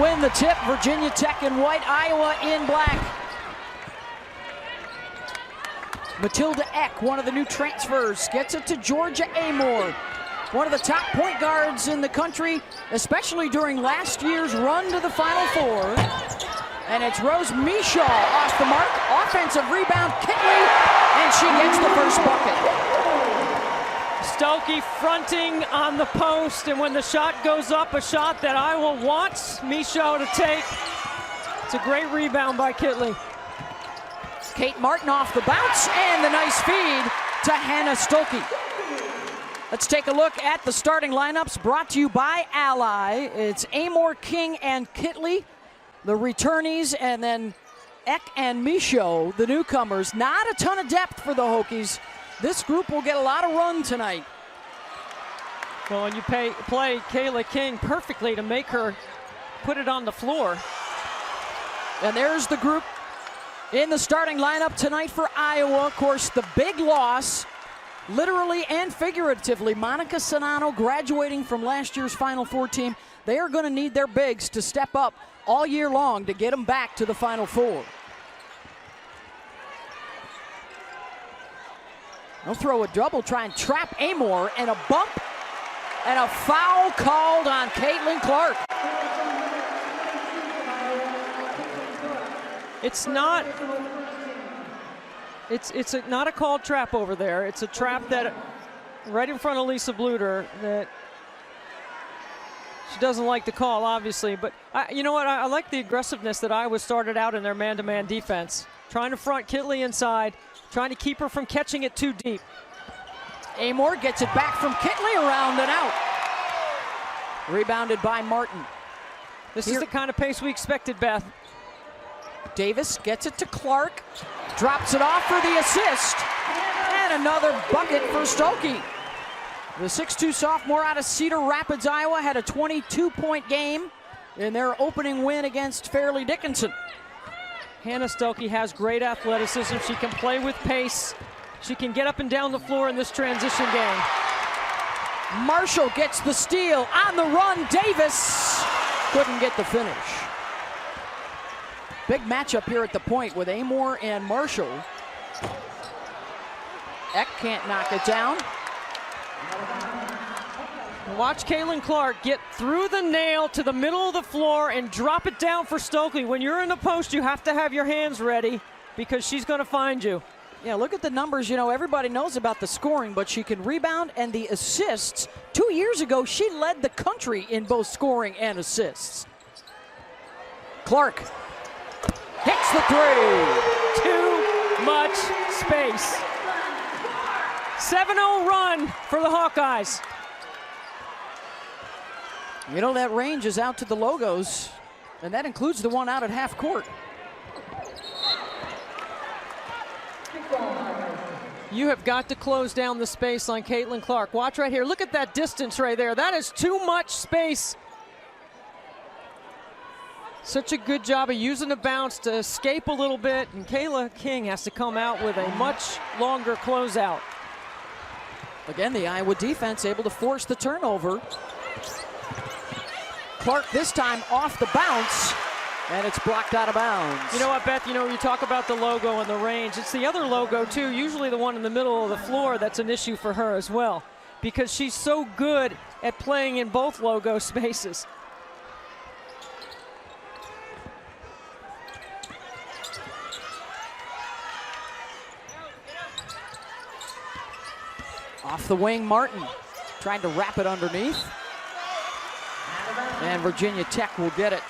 win the tip. Virginia Tech in white, Iowa in black. Matilda Eck, one of the new transfers, gets it to Georgia Amor, one of the top point guards in the country, especially during last year's run to the Final Four. And it's Rose Mishaw off the mark. Offensive rebound, Kitley, and she gets the first bucket. Stokey fronting on the post, and when the shot goes up, a shot that Iowa wants Mishaw to take. It's a great rebound by Kitley. Kate Martin off the bounce, and the nice feed to Hannah Stokey. Let's take a look at the starting lineups brought to you by Ally. It's Amor, King, and Kitley, the returnees, and then Eck and Mishaw, the newcomers. Not a ton of depth for the Hokies. This group will get a lot of run tonight. Well, and you play Kayla King perfectly to make her put it on the floor. And there's the group in the starting lineup tonight for Iowa. Of course, the big loss, literally and figuratively, Monica Sonano graduating from last year's Final Four team. They are going to need their bigs to step up all year long to get them back to the Final Four. They'll throw a double, try and trap Amor, and a bump, and a foul called on Caitlin Clark. It's not a called trap over there. It's a trap that right in front of Lisa Bluter that she doesn't like to call, obviously. But you know what? I like the aggressiveness that Iowa started out in their man-to-man defense, trying to front Kitley inside, trying to keep her from catching it too deep. Amor gets it back from Kitley, around and out. Rebounded by Martin. This is the kind of pace we expected, Beth. Davis gets it to Clark, drops it off for the assist, and another bucket for Stokey. The 6'2 sophomore out of Cedar Rapids, Iowa, had a 22-point game in their opening win against Fairleigh Dickinson. Hannah Stokey has great athleticism. She can play with pace. She can get up and down the floor in this transition game. Marshall gets the steal. On the run, Davis couldn't get the finish. Big matchup here at the point with Amor and Marshall. Eck can't knock it down. Watch Caitlin Clark get through the nail to the middle of the floor and drop it down for Stokey. When you're in the post, you have to have your hands ready because she's going to find you. Yeah, look at the numbers. You know, everybody knows about the scoring, but she can rebound and the assists. 2 years ago, she led the country in both scoring and assists. Clark hits the three. Too much space. 7-0 run for the Hawkeyes. You know, that range is out to the logos, and that includes the one out at half court. You have got to close down the space on Caitlin Clark. Watch right here. Look at that distance right there. That is too much space. Such a good job of using the bounce to escape a little bit, and Kayla King has to come out with a much longer closeout. Again, the Iowa defense able to force the turnover. Clark this time off the bounce, and it's blocked out of bounds. You know what, Beth? You know, you talk about the logo and the range. It's the other logo, too, usually the one in the middle of the floor, that's an issue for her as well, because she's so good at playing in both logo spaces. Off the wing, Martin trying to wrap it underneath. And Virginia Tech will get it.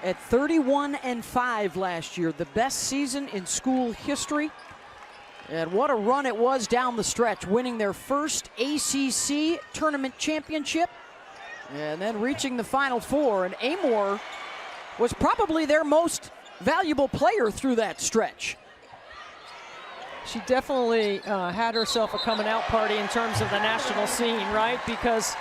At 31-5 last year, the best season in school history. And what a run it was down the stretch, winning their first ACC tournament championship and then reaching the Final Four. And Amor was probably their most valuable player through that stretch. She definitely had herself a coming out party in terms of the national scene, right? Because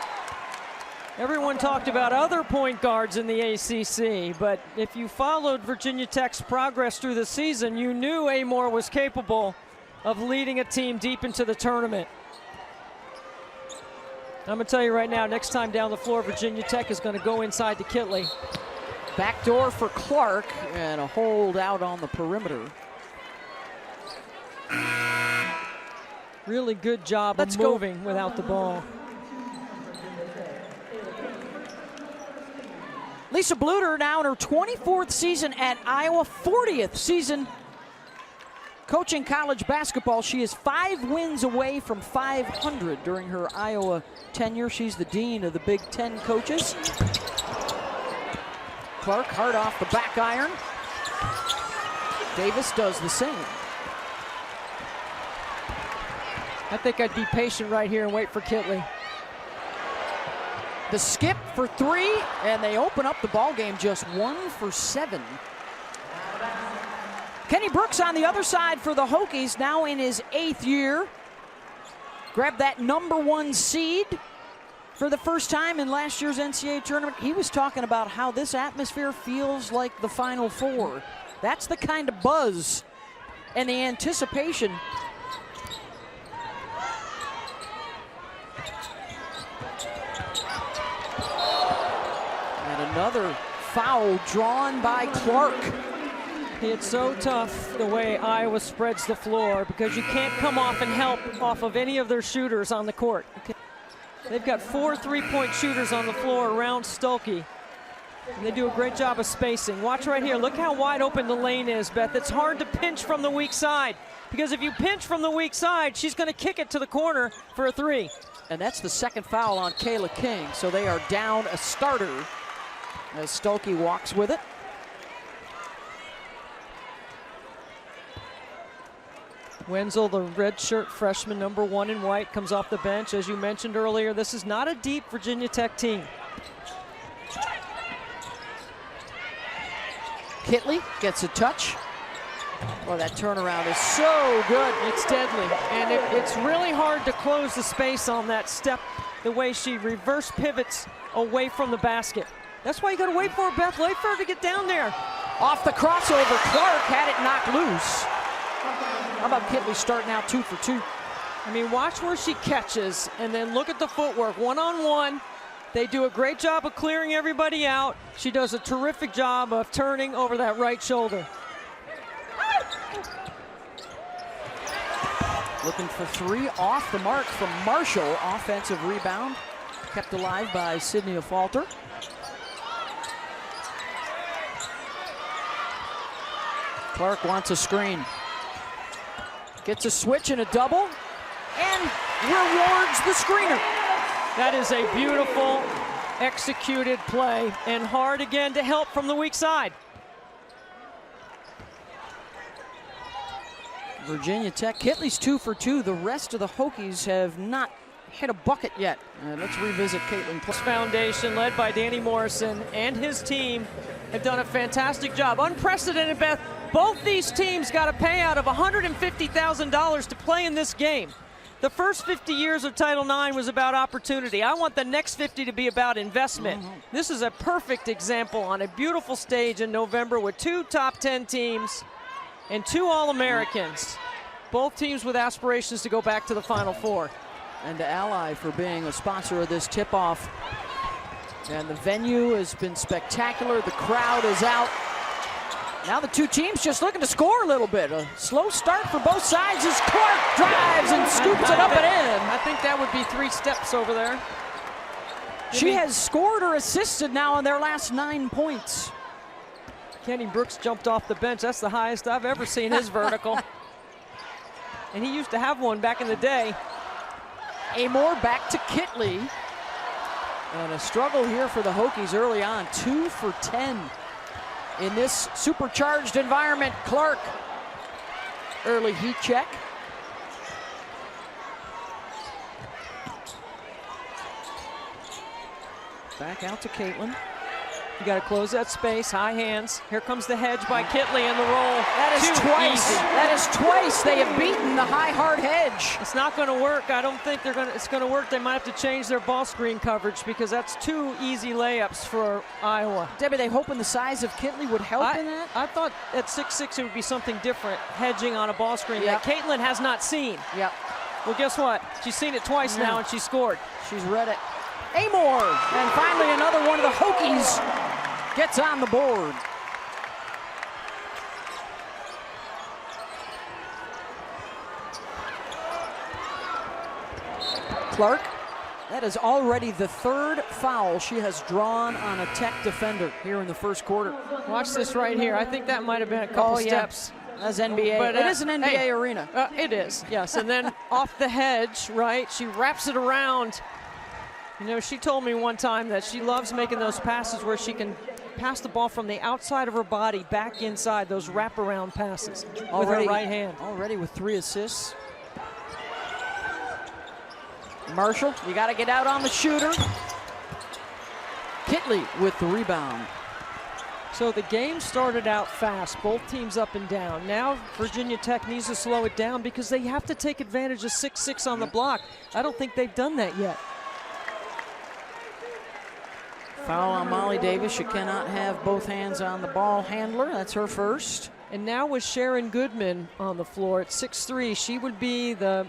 everyone talked about other point guards in the ACC, but if you followed Virginia Tech's progress through the season, you knew Amor was capable of leading a team deep into the tournament. I'm going to tell you right now, next time down the floor, Virginia Tech is going to go inside to Kitley. Backdoor for Clark, and a hold out on the perimeter. Really good job of moving without the ball. Lisa Bluter now in her 24th season at Iowa, 40th season coaching college basketball. She is 5 wins away from 500 during her Iowa tenure. She's the dean of the Big Ten coaches. Clark hard off the back iron. Davis does the same. I think I'd be patient right here and wait for Kitley. The skip for 3, and they open up the ball game just 1 for 7. Kenny Brooks on the other side for the Hokies, now in his 8th year. Grabbed that #1 seed for the first time in last year's NCAA tournament. He was talking about how this atmosphere feels like the Final Four. That's the kind of buzz and the anticipation. And another foul drawn by Clark. It's so tough the way Iowa spreads the floor because you can't come off and help off of any of their shooters on the court. Okay. They've got 4 3-point shooters on the floor around Stuelke. And they do a great job of spacing. Watch right here. Look how wide open the lane is, Beth. It's hard to pinch from the weak side because if you pinch from the weak side, she's going to kick it to the corner for a 3. And that's the second foul on Kayla King. So they are down a starter as Stuelke walks with it. Wenzel, the redshirt freshman, #1 in white, comes off the bench. As you mentioned earlier, this is not a deep Virginia Tech team. Kitley gets a touch. Well, that turnaround is so good. It's deadly, and it's really hard to close the space on that step, the way she reverse pivots away from the basket. That's why you got to wait for her, Beth. Wait for her to get down there. Off the crossover, Clark had it knocked loose. How about Kitley starting out 2 for 2? I mean, watch where she catches, and then look at the footwork. One-on-one, they do a great job of clearing everybody out. She does a terrific job of turning over that right shoulder. Looking for 3 off the mark from Marshall. Offensive rebound kept alive by Sydney Falter. Clark wants a screen. Gets a switch and a double, and rewards the screener. That is a beautiful executed play, and hard again to help from the weak side. Virginia Tech, Kitley's 2 for 2. The rest of the Hokies have not hit a bucket yet. Let's revisit Caitlin. This foundation, led by Danny Morrison and his team, have done a fantastic job. Unprecedented, Beth. Both these teams got a payout of $150,000 to play in this game. The first 50 years of Title IX was about opportunity. I want the next 50 to be about investment. This is a perfect example on a beautiful stage in November with 2 top 10 teams and 2 All-Americans. Both teams with aspirations to go back to the Final Four. And to Ally for being a sponsor of this tip-off. And the venue has been spectacular. The crowd is out. Now the 2 teams just looking to score a little bit. A slow start for both sides as Clark drives and scoops it up and in. I think that would be 3 steps over there. She has scored or assisted now in their last 9 points. Kenny Brooks jumped off the bench. That's the highest I've ever seen his vertical. And he used to have one back in the day. Amore back to Kitley. And a struggle here for the Hokies early on. 2 for 10. In this supercharged environment, Clark, early heat check. Back out to Caitlin. You got to close that space, high hands. Here comes the hedge by Kitley in the roll. That is twice. That is twice they have beaten the high hard hedge. It's not going to work. I don't think it's going to work. They might have to change their ball screen coverage because that's 2 easy layups for Iowa. Debbie, they hoping the size of Kitley would help in that? I thought at 6'6" it would be something different, hedging on a ball screen that Caitlin has not seen. Yep. Well, guess what? She's seen it twice now, and she scored. She's read it. Amor, and finally another one of the Hokies gets on the board. Clark, that is already the third foul she has drawn on a Tech defender here in the first quarter. Watch this right here. I think that might have been a couple steps. That's NBA, but it is an NBA arena. It is, yes. And then off the hedge, right? She wraps it around. You know, she told me one time that she loves making those passes where she can pass the ball from the outside of her body back inside, those wraparound passes with her right hand. Already with 3 assists. Marshall, you got to get out on the shooter. Kitley with the rebound. So the game started out fast, both teams up and down. Now Virginia Tech needs to slow it down because they have to take advantage of 6-6 on the block. I don't think they've done that yet. Foul on Molly Davis. You cannot have both hands on the ball handler. That's her first. And now with Sharon Goodman on the floor at 6'3", she would be the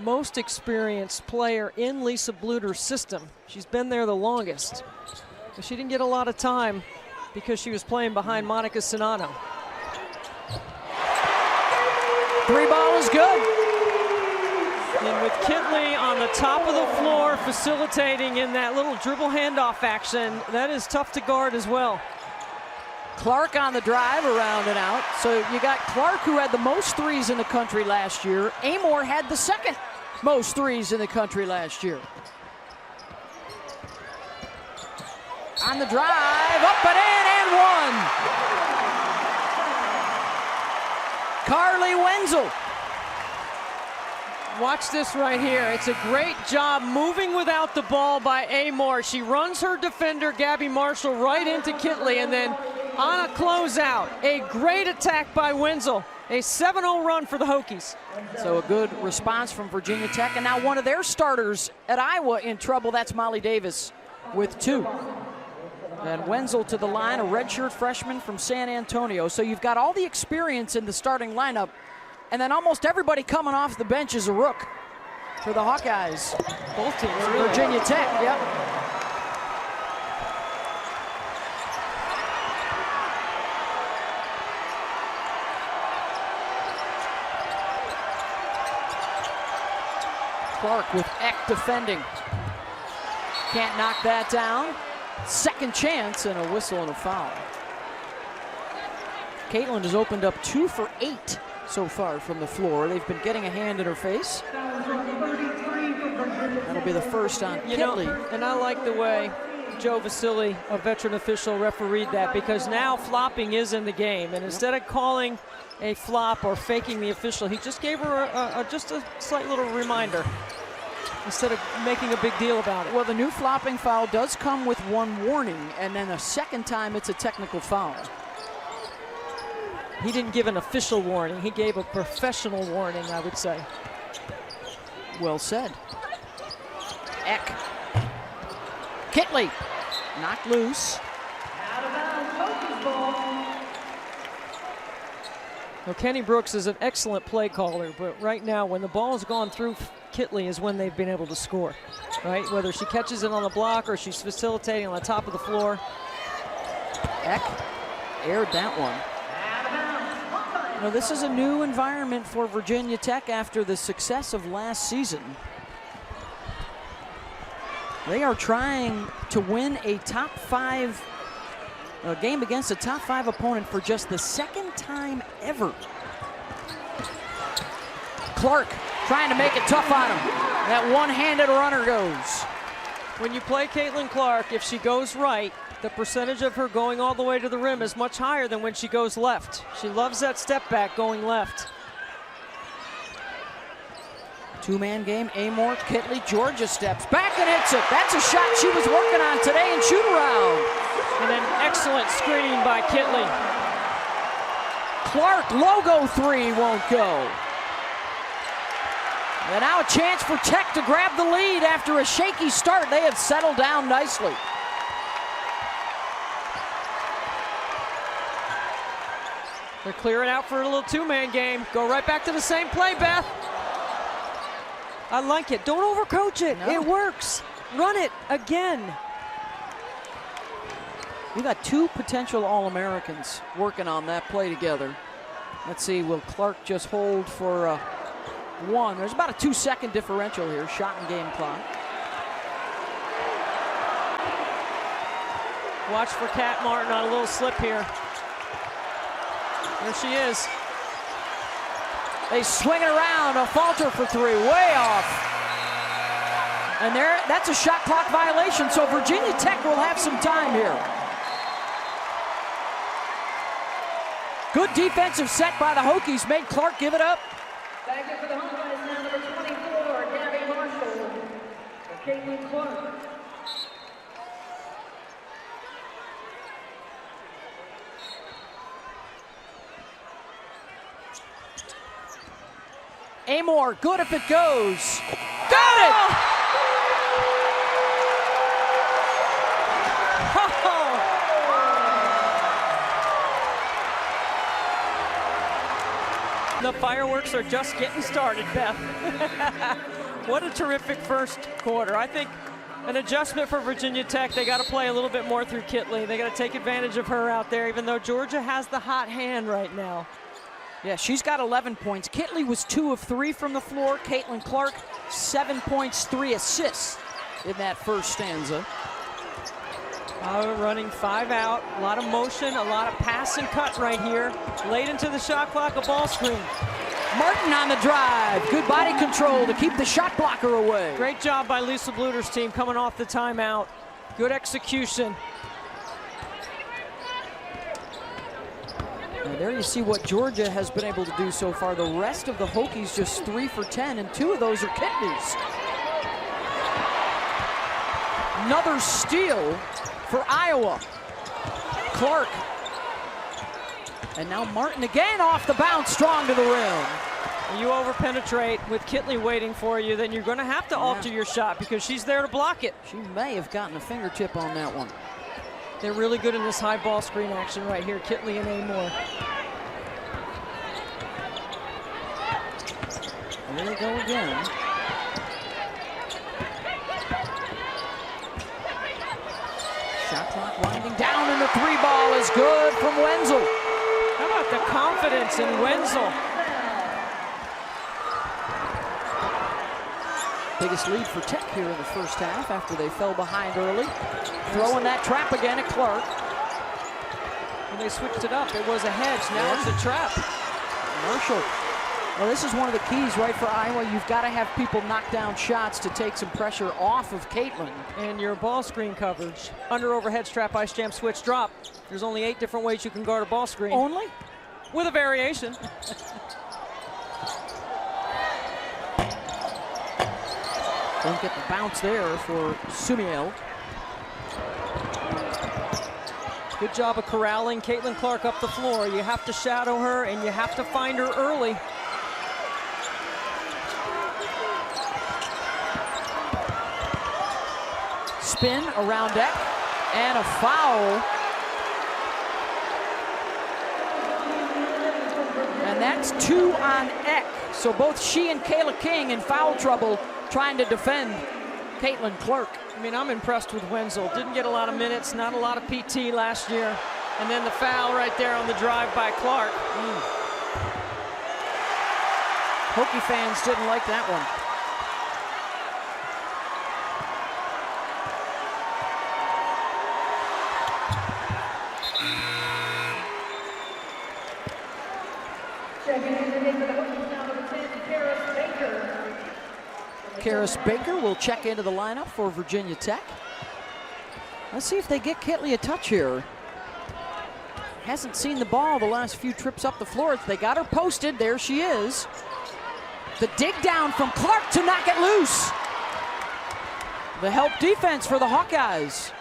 most experienced player in Lisa Bluter's system. She's been there the longest. But she didn't get a lot of time because she was playing behind Monica Sinano. 3-ball is good. And with Kitley on the top of the floor facilitating in that little dribble handoff action, that is tough to guard as well. Clark on the drive, around and out. So you got Clark, who had the most threes in the country last year. Amor had the second most threes in the country last year. On the drive, up and in, and one. Carly Wenzel. Watch this right here. It's a great job moving without the ball by Amor. She runs her defender, Gabby Marshall, right into Kitley, and then on a closeout, a great attack by Wenzel. A 7-0 run for the Hokies. So a good response from Virginia Tech, and now one of their starters at Iowa in trouble. That's Molly Davis with 2. And Wenzel to the line, a redshirt freshman from San Antonio. So you've got all the experience in the starting lineup, and then almost everybody coming off the bench is a rook for the Hawkeyes. Both teams, really. Virginia Tech, yep. Clark with Eck defending. Can't knock that down. Second chance and a whistle and a foul. Caitlin has opened up 2 for 8 so far from the floor. They've been getting a hand in her face. That'll be the first on Kitley. And I like the way Joe Vasili, a veteran official, refereed that, because now flopping is in the game. And instead of calling a flop or faking the official, he just gave her just a slight little reminder instead of making a big deal about it. Well, the new flopping foul does come with 1 warning, and then a second time it's a technical foul. He didn't give an official warning. He gave a professional warning, I would say. Well said. Eck. Kitley knocked loose. Well, Kenny Brooks is an excellent play caller, but right now when the ball has gone through Kitley is when they've been able to score, right? Whether she catches it on the block or she's facilitating on the top of the floor. Eck aired that one. You know, this is a new environment for Virginia Tech after the success of last season. They are trying to win a top 5 game against a top 5 opponent for just the second time ever. Clark trying to make it tough on him. That one-handed runner goes. When you play Caitlin Clark, if she goes right, the percentage of her going all the way to the rim is much higher than when she goes left. She loves that step back going left. 2-man game, Amor, Kitley, Georgia steps back and hits it. That's a shot she was working on today in shoot-around. And an excellent screen by Kitley. Clark, logo 3 won't go. And now a chance for Tech to grab the lead after a shaky start. They have settled down nicely. They're clearing out for a little 2-man game. Go right back to the same play, Beth. I like it. Don't overcoach it. No. It works. Run it again. We got 2 potential All-Americans working on that play together. Let's see, will Clark just hold for 1? There's about a 2-second differential here, shot and game clock. Watch for Kat Martin on a little slip here. There she is. They swing it around, a falter for 3, way off. And that's a shot clock violation, so Virginia Tech will have some time here. Good defensive set by the Hokies, made Clark give it up. Back in for the Hawkeyes now, number 24, Gabby Marshall. For Caitlin Clark. Amor, good if it goes. Got it! The fireworks are just getting started, Beth. What a terrific first quarter. I think an adjustment for Virginia Tech. They got to play a little bit more through Kitley. They got to take advantage of her out there, even though Georgia has the hot hand right now. Yeah, she's got 11 points. Kitley was 2 of 3 from the floor. Caitlin Clark, 7 points, 3 assists in that first stanza. Running 5 out, a lot of motion, a lot of pass and cut right here. Late into the shot clock, a ball screen. Martin on the drive. Good body control to keep the shot blocker away. Great job by Lisa Bluter's team coming off the timeout. Good execution. And there you see what Georgia has been able to do so far. The rest of the Hokies just 3 for 10, and 2 of those are Kitley's. Another steal for Iowa. Clark. And now Martin again off the bounce, strong to the rim. You over-penetrate with Kitley waiting for you, then you're going to have to alter your shot because she's there to block it. She may have gotten a fingertip on that one. They're really good in this high ball screen action right here, Kitley and Amor. There they go again. Shot clock winding down, and the 3 ball is good from Wenzel. How about the confidence in Wenzel? Biggest lead for Tech here in the first half after they fell behind early. Throwing that trap again at Clark. When they switched it up, it was a hedge. Now it's a trap. Marshall. Well, this is one of the keys, right, for Iowa. You've got to have people knock down shots to take some pressure off of Caitlin. And your ball screen coverage. Under overhead strap, ice jam, switch, drop. There's only 8 different ways you can guard a ball screen. Only? With a variation. Don't get the bounce there for Sumiel. Good job of corralling Caitlin Clark up the floor. You have to shadow her, and you have to find her early. Spin around Eck, and a foul. And that's 2 on Eck. So both she and Kayla King in foul trouble trying to defend Caitlin Clark. I mean, I'm impressed with Wenzel. Didn't get a lot of minutes, not a lot of PT last year. And then the foul right there on the drive by Clark. Hokie fans didn't like that one. Karis Baker will check into the lineup for Virginia Tech. Let's see if they get Kitley a touch here. Hasn't seen the ball the last few trips up the floor. They got her posted. There she is. The dig down from Clark to knock it loose. The help defense for the Hawkeyes.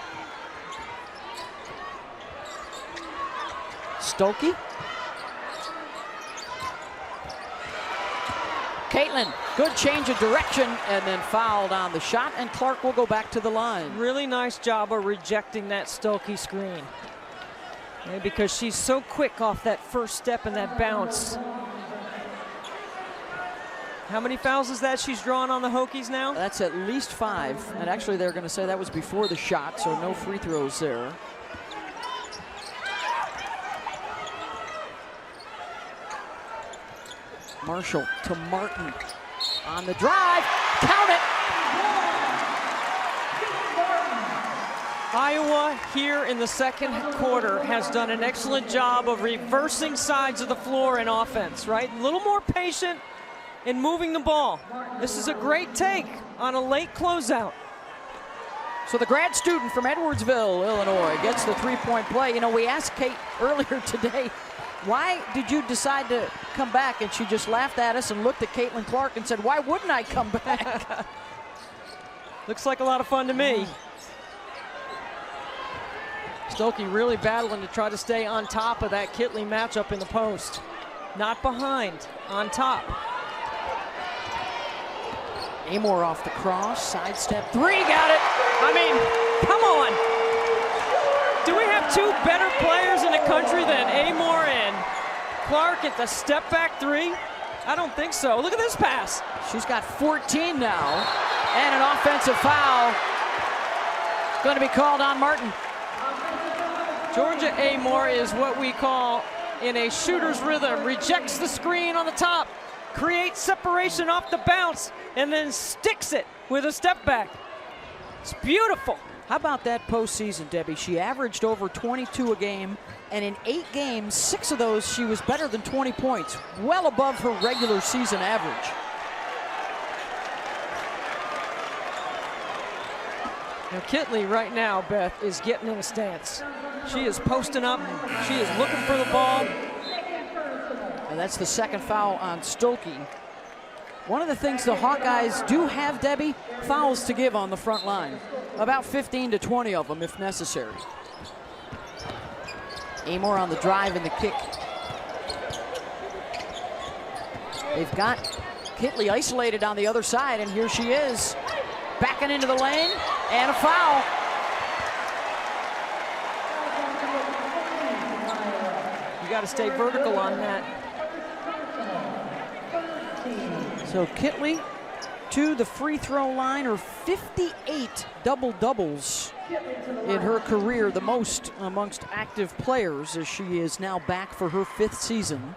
Stokey. Caitlin, good change of direction, and then fouled on the shot, and Clark will go back to the line. Really nice job of rejecting that Stokey screen. Yeah, because she's so quick off that first step and that bounce. How many fouls is that she's drawn on the Hokies now? That's at least 5. And actually, they're going to say that was before the shot, so no free throws there. Marshall to Martin on the drive. Count it! Iowa here in the second quarter has done an excellent job of reversing sides of the floor in offense, right? A little more patient in moving the ball. This is a great take on a late closeout. So the grad student from Edwardsville, Illinois, gets the three-point play. You know, we asked Kate earlier today, why did you decide to come back? And she just laughed at us and looked at Caitlin Clark and said, why wouldn't I come back? Looks like a lot of fun to me. Stokey really battling to try to stay on top of that Kitley matchup in the post. Not behind, on top. Amor off the cross, sidestep, 3, got it! I mean, come on. Do we have 2 better players in the country than Amor and Clark at the step back 3? I don't think so. Look at this pass. She's got 14 now, and an offensive foul going to be called on Martin. Georgia Amor is what we call in a shooter's rhythm. Rejects the screen on the top, creates separation off the bounce, and then sticks it with a step back. It's beautiful. How about that postseason, Debbie? She averaged over 22 a game, and in 8 games, 6 of those, she was better than 20 points, well above her regular season average. Now Kitley right now, Beth, is getting in a stance. She is posting up. She is looking for the ball. And that's the second foul on Stokey. One of the things the Hawkeyes do have, Debbie, fouls to give on the front line. About 15 to 20 of them if necessary. Amor on the drive and the kick. They've got Kitley isolated on the other side, and here she is. Backing into the lane, and a foul. You got to stay vertical on that. So Kitley to the free throw line, her 58 double-doubles in her career, the most amongst active players, as she is now back for her 5th season.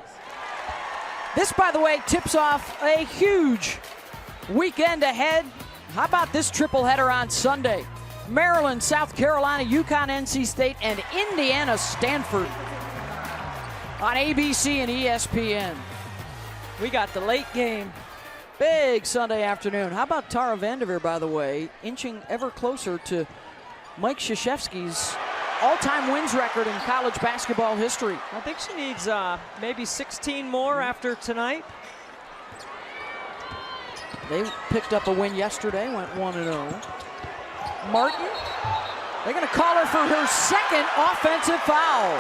This, by the way, tips off a huge weekend ahead. How about this triple header on Sunday? Maryland, South Carolina, UConn, NC State, and Indiana, Stanford on ABC and ESPN. We got the late game. Big Sunday afternoon. How about Tara Vanderveer, by the way, inching ever closer to Mike Krzyzewski's all-time wins record in college basketball history. I think she needs maybe 16 more after tonight. They picked up a win yesterday, went 1-0. Martin, they're going to call her for her second offensive foul.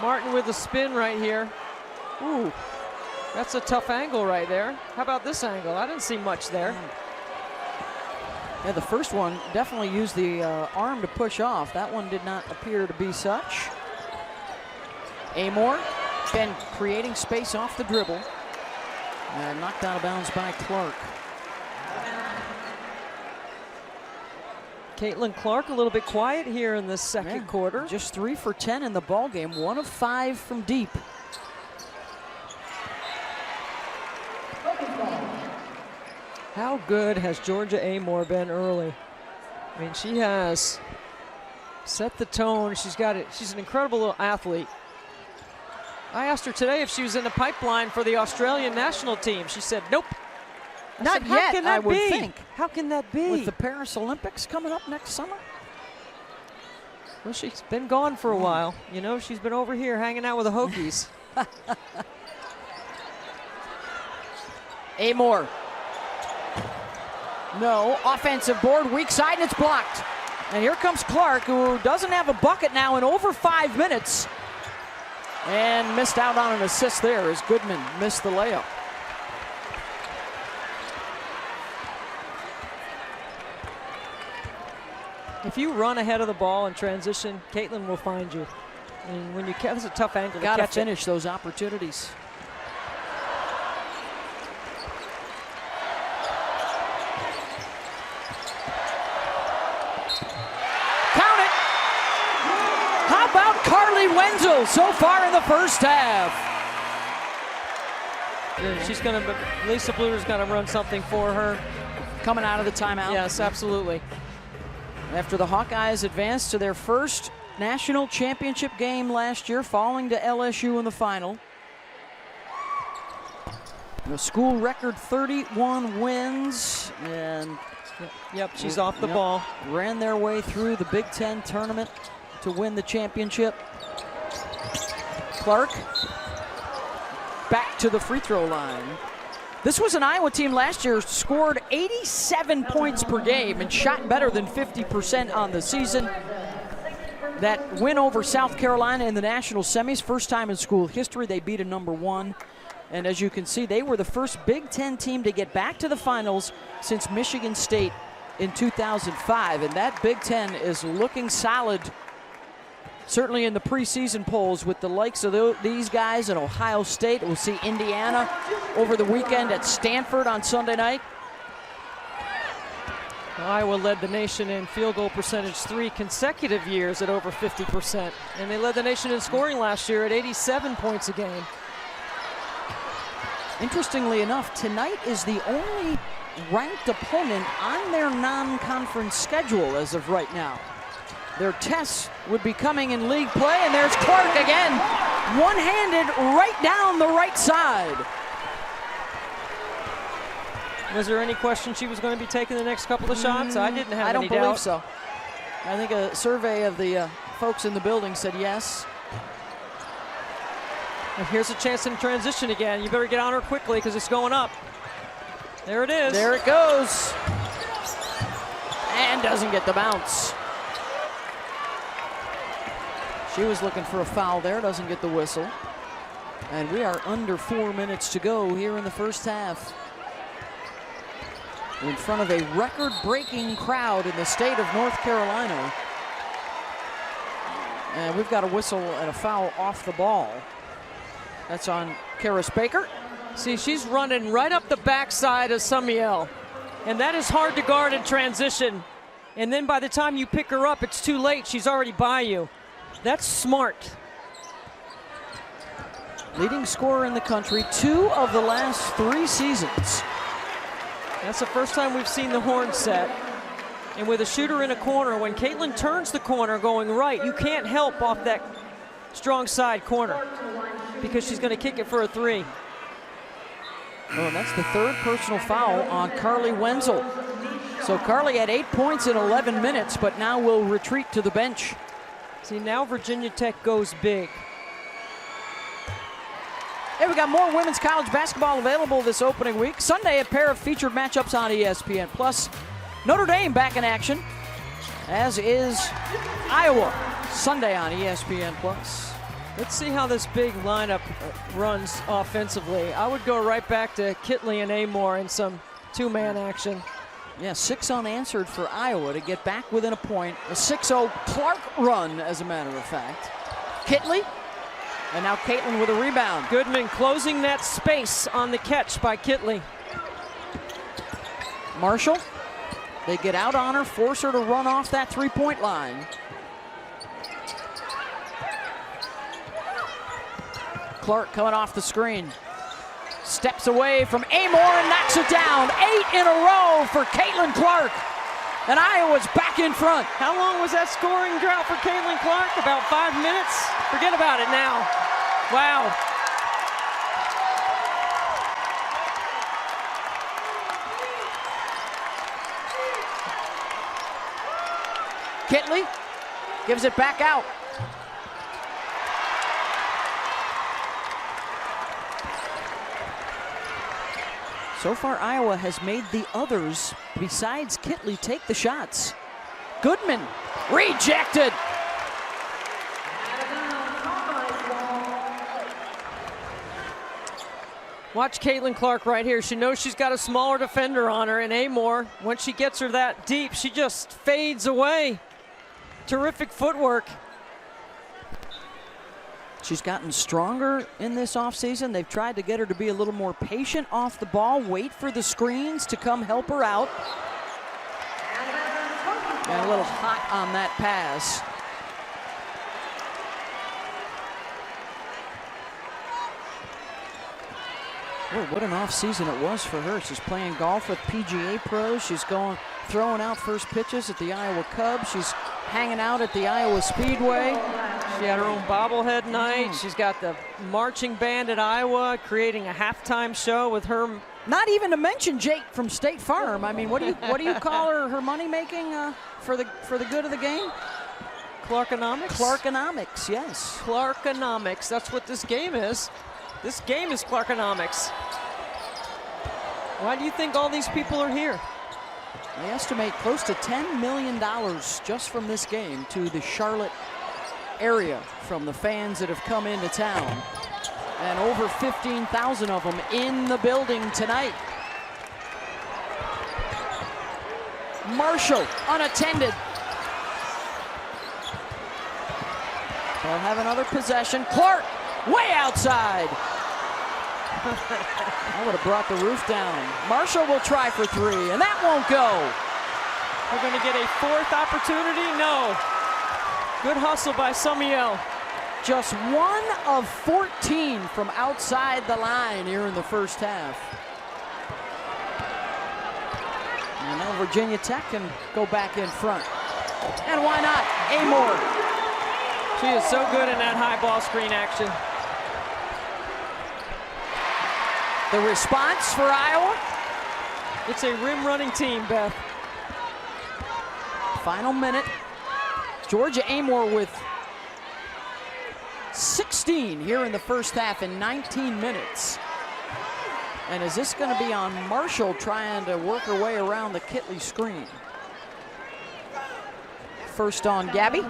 Martin with a spin right here. Ooh, that's a tough angle right there. How about this angle? I didn't see much there. Yeah, the first one definitely used the arm to push off. That one did not appear to be such. Amor been creating space off the dribble. And knocked out of bounds by Clark. Caitlin Clark a little bit quiet here in the second quarter. Just 3 for 10 in the ball game, 1 of 5 from deep. How good has Georgia Amor been early? I mean, she has set the tone. She's got it. She's an incredible little athlete. I asked her today if she was in the pipeline for the Australian national team. She said, nope. Not yet, I would think. How can that be? With the Paris Olympics coming up next summer? Well, she's been gone for a while. You know, she's been over here hanging out with the Hokies. Amor. No, offensive board, weak side, and it's blocked. And here comes Clark, who doesn't have a bucket now in over 5 minutes. And missed out on an assist there as Goodman missed the layup. If you run ahead of the ball in transition, Caitlin will find you. And when you catch, that's a tough angle to catch. Got to finish those opportunities. Count it. How about Carly Wenzel so far in the first half? She's going to, Lisa Bluder's going to run something for her. Coming out of the timeout. Yes, absolutely. After the Hawkeyes advanced to their first national championship game last year, falling to LSU in the final. The school record 31 wins, and yep, she's off the ball. Ran their way through the Big Ten tournament to win the championship. Clark back to the free throw line. This was an Iowa team last year, scored 87 points per game and shot better than 50% on the season. That win over South Carolina in the national semis, first time in school history. They beat a #1. And as you can see, they were the first Big Ten team to get back to the finals since Michigan State in 2005. And that Big Ten is looking solid, certainly in the preseason polls, with the likes of these guys in Ohio State. We'll see Indiana over the weekend at Stanford on Sunday night. Iowa led the nation in field goal percentage 3 consecutive years at over 50%. And they led the nation in scoring last year at 87 points a game. Interestingly enough, tonight is the only ranked opponent on their non-conference schedule as of right now. Their tests would be coming in league play, and there's Clark again, one-handed right down the right side. Was there any question she was going to be taking the next couple of shots? I didn't have any doubt. I don't believe so. I think a survey of the folks in the building said yes. And here's a chance in transition again. You better get on her quickly because it's going up. There it is. There it goes. And doesn't get the bounce. She was looking for a foul there, doesn't get the whistle. And we are under 4 minutes to go here in the first half. In front of a record-breaking crowd in the state of North Carolina. And we've got a whistle and a foul off the ball. That's on Karis Baker. See, she's running right up the backside of Samiel. And that is hard to guard in transition. And then by the time you pick her up, it's too late. She's already by you. That's smart. Leading scorer in the country 2 of the last 3 seasons. That's the first time we've seen the horn set. And with a shooter in a corner, when Caitlin turns the corner going right, you can't help off that strong side corner because she's going to kick it for a 3. Oh, and that's the 3rd personal foul on Carly Wenzel. So Carly had 8 points in 11 minutes, but now will retreat to the bench. See, now Virginia Tech goes big. Hey, we got more women's college basketball available this opening week. Sunday, a pair of featured matchups on ESPN+. Notre Dame back in action, as is Iowa. Sunday on ESPN+. Let's see how this big lineup runs offensively. I would go right back to Kitley and Amor in some 2-man action. Yeah, 6 unanswered for Iowa to get back within a point. A 6-0 Clark run, as a matter of fact. Kitley, and now Caitlin with a rebound. Goodman closing that space on the catch by Kitley. Marshall, they get out on her, force her to run off that 3-point line. Clark coming off the screen. Steps away from Amor and knocks it down. 8 in a row for Caitlin Clark. And Iowa's back in front. How long was that scoring drought for Caitlin Clark? About 5 minutes? Forget about it now. Wow. Kitley gives it back out. So far, Iowa has made the others, besides Kitley, take the shots. Goodman, rejected. Watch Caitlin Clark right here. She knows she's got a smaller defender on her, and Amor, once she gets her that deep, she just fades away. Terrific footwork. She's gotten stronger in this offseason. They've tried to get her to be a little more patient off the ball, wait for the screens to come help her out. And a little hot on that pass. Boy, what an offseason it was for her. She's playing golf with PGA pros. She's throwing out first pitches at the Iowa Cubs. She's hanging out at the Iowa Speedway. She had her own bobblehead night. She's got the marching band at Iowa, creating a halftime show with her. Not even to mention Jake from State Farm. I mean, what do you call her money making for the good of the game? Clarkonomics? Clarkonomics, yes. Clarkonomics. That's what this game is. This game is Clarkonomics. Why do you think all these people are here? They estimate close to $10 million just from this game to the Charlotte area from the fans that have come into town. And over 15,000 of them in the building tonight. Marshall unattended. They'll have another possession. Clark way outside. I would have brought the roof down. Marshall will try for three, and that won't go. We're going to get a fourth opportunity? No. Good hustle by Sumiel. Just 1 of 14 from outside the line here in the first half. And now Virginia Tech can go back in front. And why not? Amor. She is so good in that high ball screen action. The response for Iowa? It's a rim running team, Beth. Final minute. Georgia Amor with 16 here in the first half in 19 minutes. And is this going to be on Marshall trying to work her way around the Kitley screen? First on Gabby.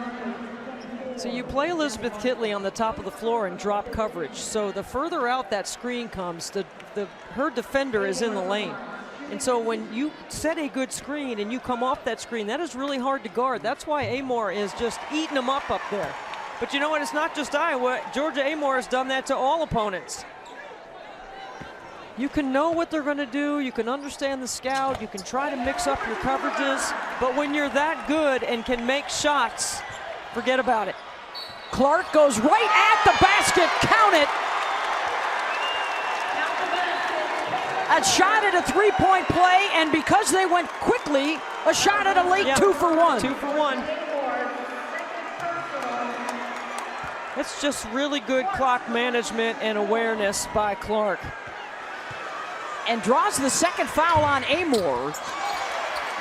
So you play Elizabeth Kitley on the top of the floor and drop coverage. So the further out that screen comes, her defender is in the lane. And so when you set a good screen and you come off that screen, that is really hard to guard. That's why Amor is just eating them up there. But you know what? It's not just Iowa. Georgia Amor has done that to all opponents. You can know what they're going to do. You can understand the scout. You can try to mix up your coverages. But when you're that good and can make shots, forget about it. Clark goes right at the basket. Count it. A shot at a three-point play, and because they went quickly, a shot at a late 2 for 1. 2 for 1. That's just really good clock management and awareness by Clark. And draws the second foul on Amor.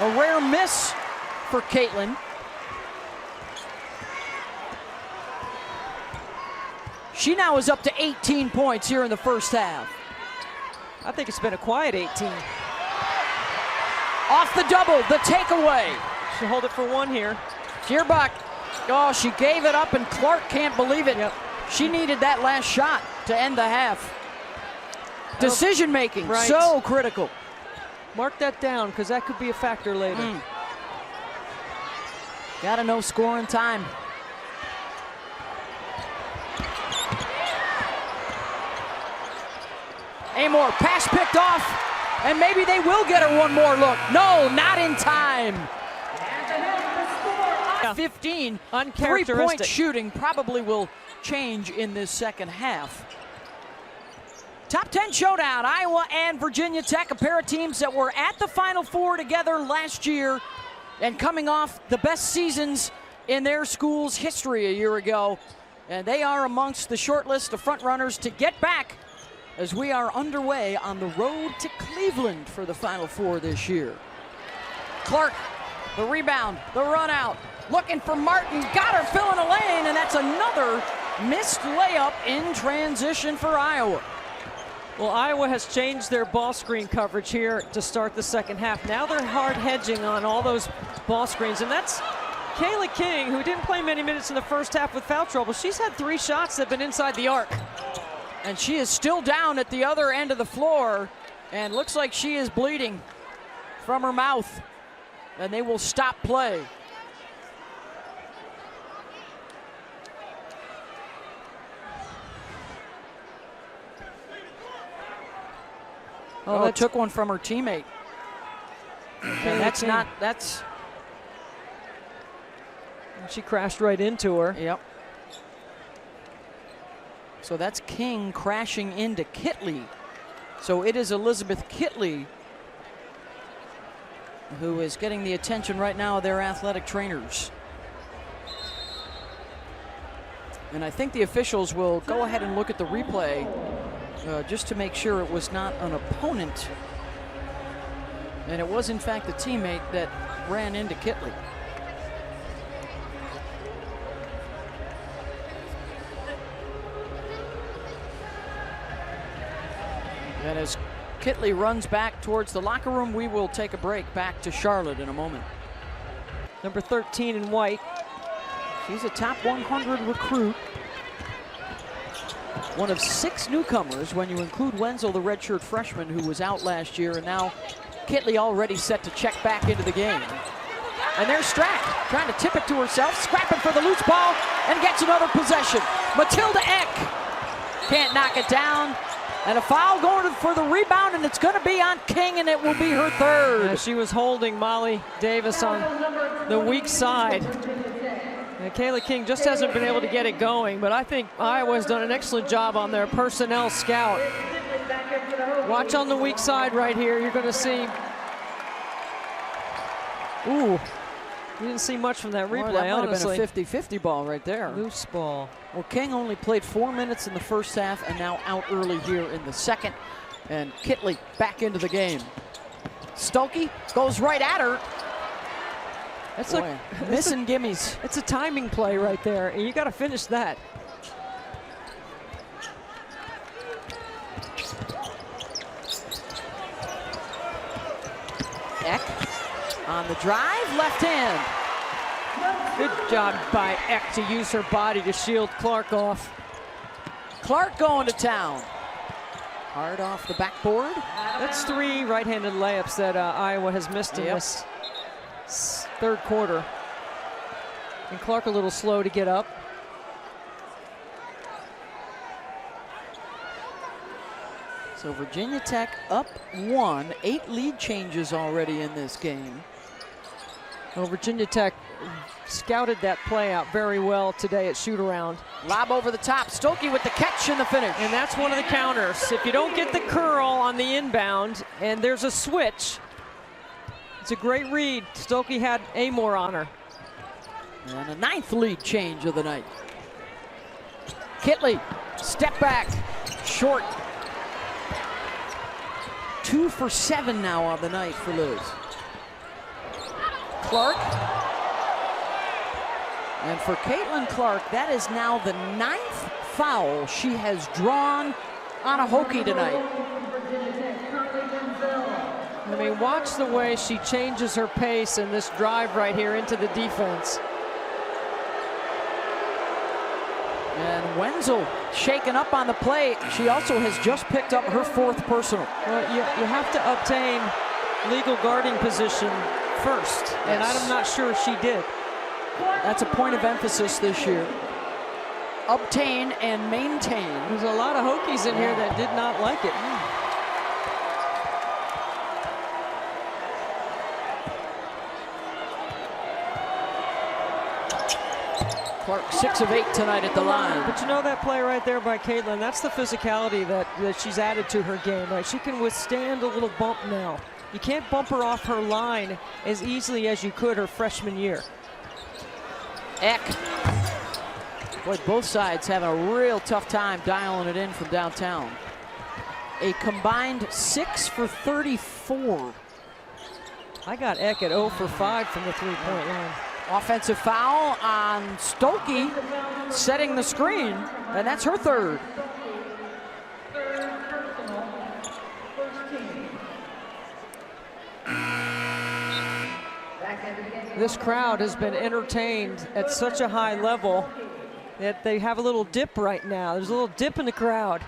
A rare miss for Caitlin. She now is up to 18 points here in the first half. I think it's been a quiet 18. Off the double, the takeaway. She'll hold it for 1 here. Kierbach, oh, she gave it up, and Clark can't believe it. Yep. She needed that last shot to end the half. Decision making, right. So critical. Mark that down, because that could be a factor later. Gotta know scoring time. Amor, pass picked off, and maybe they will get her one more look. No, not in time. 15, uncharacteristic. 3-point shooting probably will change in this second half. Top 10 showdown, Iowa and Virginia Tech, a pair of teams that were at the Final Four together last year and coming off the best seasons in their school's history a year ago. And they are amongst the short list of frontrunners to get back as we are underway on the road to Cleveland for the Final Four this year. Clark, the rebound, the run out, looking for Martin, got her filling a lane, and that's another missed layup in transition for Iowa. Well, Iowa has changed their ball screen coverage here to start the second half. Now they're hard hedging on all those ball screens, and that's Kayla King, who didn't play many minutes in the first half with foul trouble. She's had 3 shots that have been inside the arc. And she is still down at the other end of the floor, and looks like she is bleeding from her mouth. And they will stop play. Oh, took one from her teammate. And that's. She crashed right into her. Yep. So that's King crashing into Kitley. So it is Elizabeth Kitley who is getting the attention right now of their athletic trainers. And I think the officials will go ahead and look at the replay just to make sure it was not an opponent. And it was, in fact, the teammate that ran into Kitley. And as Kitley runs back towards the locker room, we will take a break. Back to Charlotte in a moment. Number 13 in white. She's a top 100 recruit. One of 6 newcomers when you include Wenzel, the redshirt freshman who was out last year, and now Kitley already set to check back into the game. And there's Strack trying to tip it to herself, scrapping for the loose ball, and gets another possession. Matilda Eck can't knock it down. And a foul going for the rebound, and it's going to be on King, and it will be her third. Yeah, she was holding Molly Davis on the weak side. And Kayla King just hasn't been able to get it going, but I think Iowa's done an excellent job on their personnel scout. Watch on the weak side right here. You're going to see. Ooh, you didn't see much from that replay, that might honestly. have been a 50-50 ball right there. Loose ball. Well, King only played 4 minutes in the first half and now out early here in the second. And Kitley back into the game. Stokey goes right at her. That's like missing gimmies. It's a timing play right there, and you got to finish that. Eck on the drive, left hand. Good job by Eck to use her body to shield Clark off. Clark going to town. Hard off the backboard. That's 3 right-handed layups that Iowa has missed in this third quarter. And Clark a little slow to get up. So Virginia Tech up 1, 8 lead changes already in this game. Well, Virginia Tech scouted that play out very well today at shoot-around. Lob over the top, Stokey with the catch and the finish. And that's one of the counters. If you don't get the curl on the inbound and there's a switch, it's a great read. Stokey had Amor on her. And a 9th lead change of the night. Kitley, step back, short. 2 for 7 now on the night for Liz. Clark. And for Caitlin Clark, that is now the 9th foul she has drawn on a Hokie tonight. I mean, watch the way she changes her pace in this drive right here into the defense. And Wenzel shaken up on the play. She also has just picked up her 4th personal. Well, you have to obtain legal guarding position first, and I'm not sure she did. That's a point of emphasis this year. Obtain and maintain. There's a lot of Hokies in here that did not like it. Clark 6 of 8 tonight at the line. But you know that play right there by Caitlin, that's the physicality that she's added to her game, right? She can withstand a little bump now. You can't bump her off her line as easily as you could her freshman year. Eck. Boy, both sides having a real tough time dialing it in from downtown. A combined 6 for 34. I got Eck at 0 for 5 from the three-point line. Offensive foul on Stokey, setting the screen, and that's her 3rd. This crowd has been entertained at such a high level that they have a little dip right now. There's a little dip in the crowd.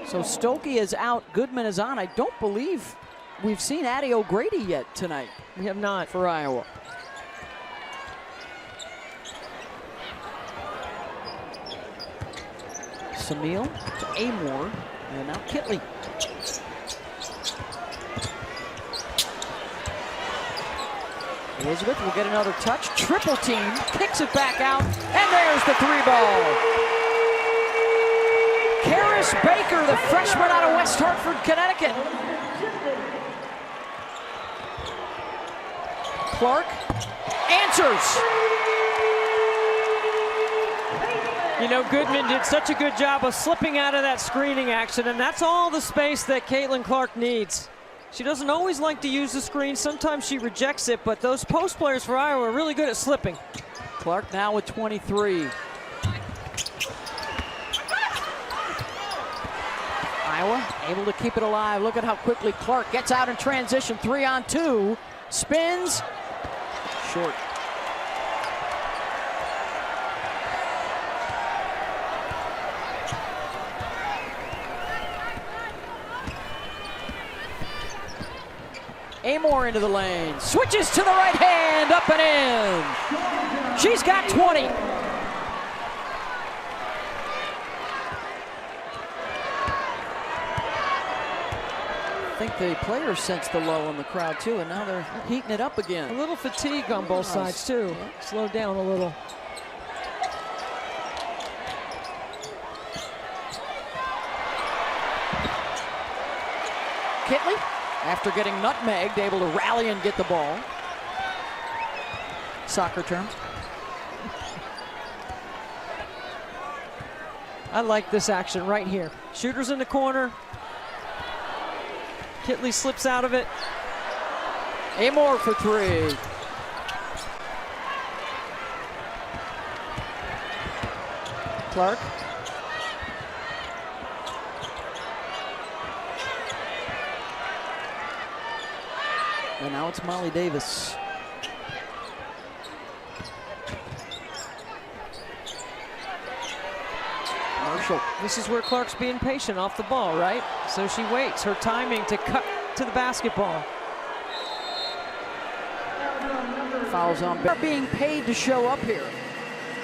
So Stokey is out, Goodman is on. I don't believe we've seen Addie O'Grady yet tonight. We have not. For Iowa. Samil to Amor, and now Kitley. Elizabeth will get another touch. Triple team, kicks it back out, and there's the 3-ball. Karis Baker, the freshman out of West Hartford, Connecticut. Clark answers. You know, Goodman did such a good job of slipping out of that screening action, and that's all the space that Caitlin Clark needs. She doesn't always like to use the screen. Sometimes she rejects it, but those post players for Iowa are really good at slipping. Clark now with 23. Iowa able to keep it alive. Look at how quickly Clark gets out in transition. 3-on-2. Spins. Short. Amor into the lane. Switches to the right hand. Up and in. She's got 20. I think the players sensed the lull in the crowd too, and now they're heating it up again. A little fatigue on both sides too. Yeah. Slow down a little. Kitley, after getting nutmegged, able to rally and get the ball. Soccer term. I like this action right here. Shooter's in the corner. Kitley slips out of it. Amor for 3. Clark. And now it's Molly Davis. Marshall. This is where Clark's being patient off the ball, right? So she waits her timing to cut to the basketball. Fouls on. They're being paid to show up here.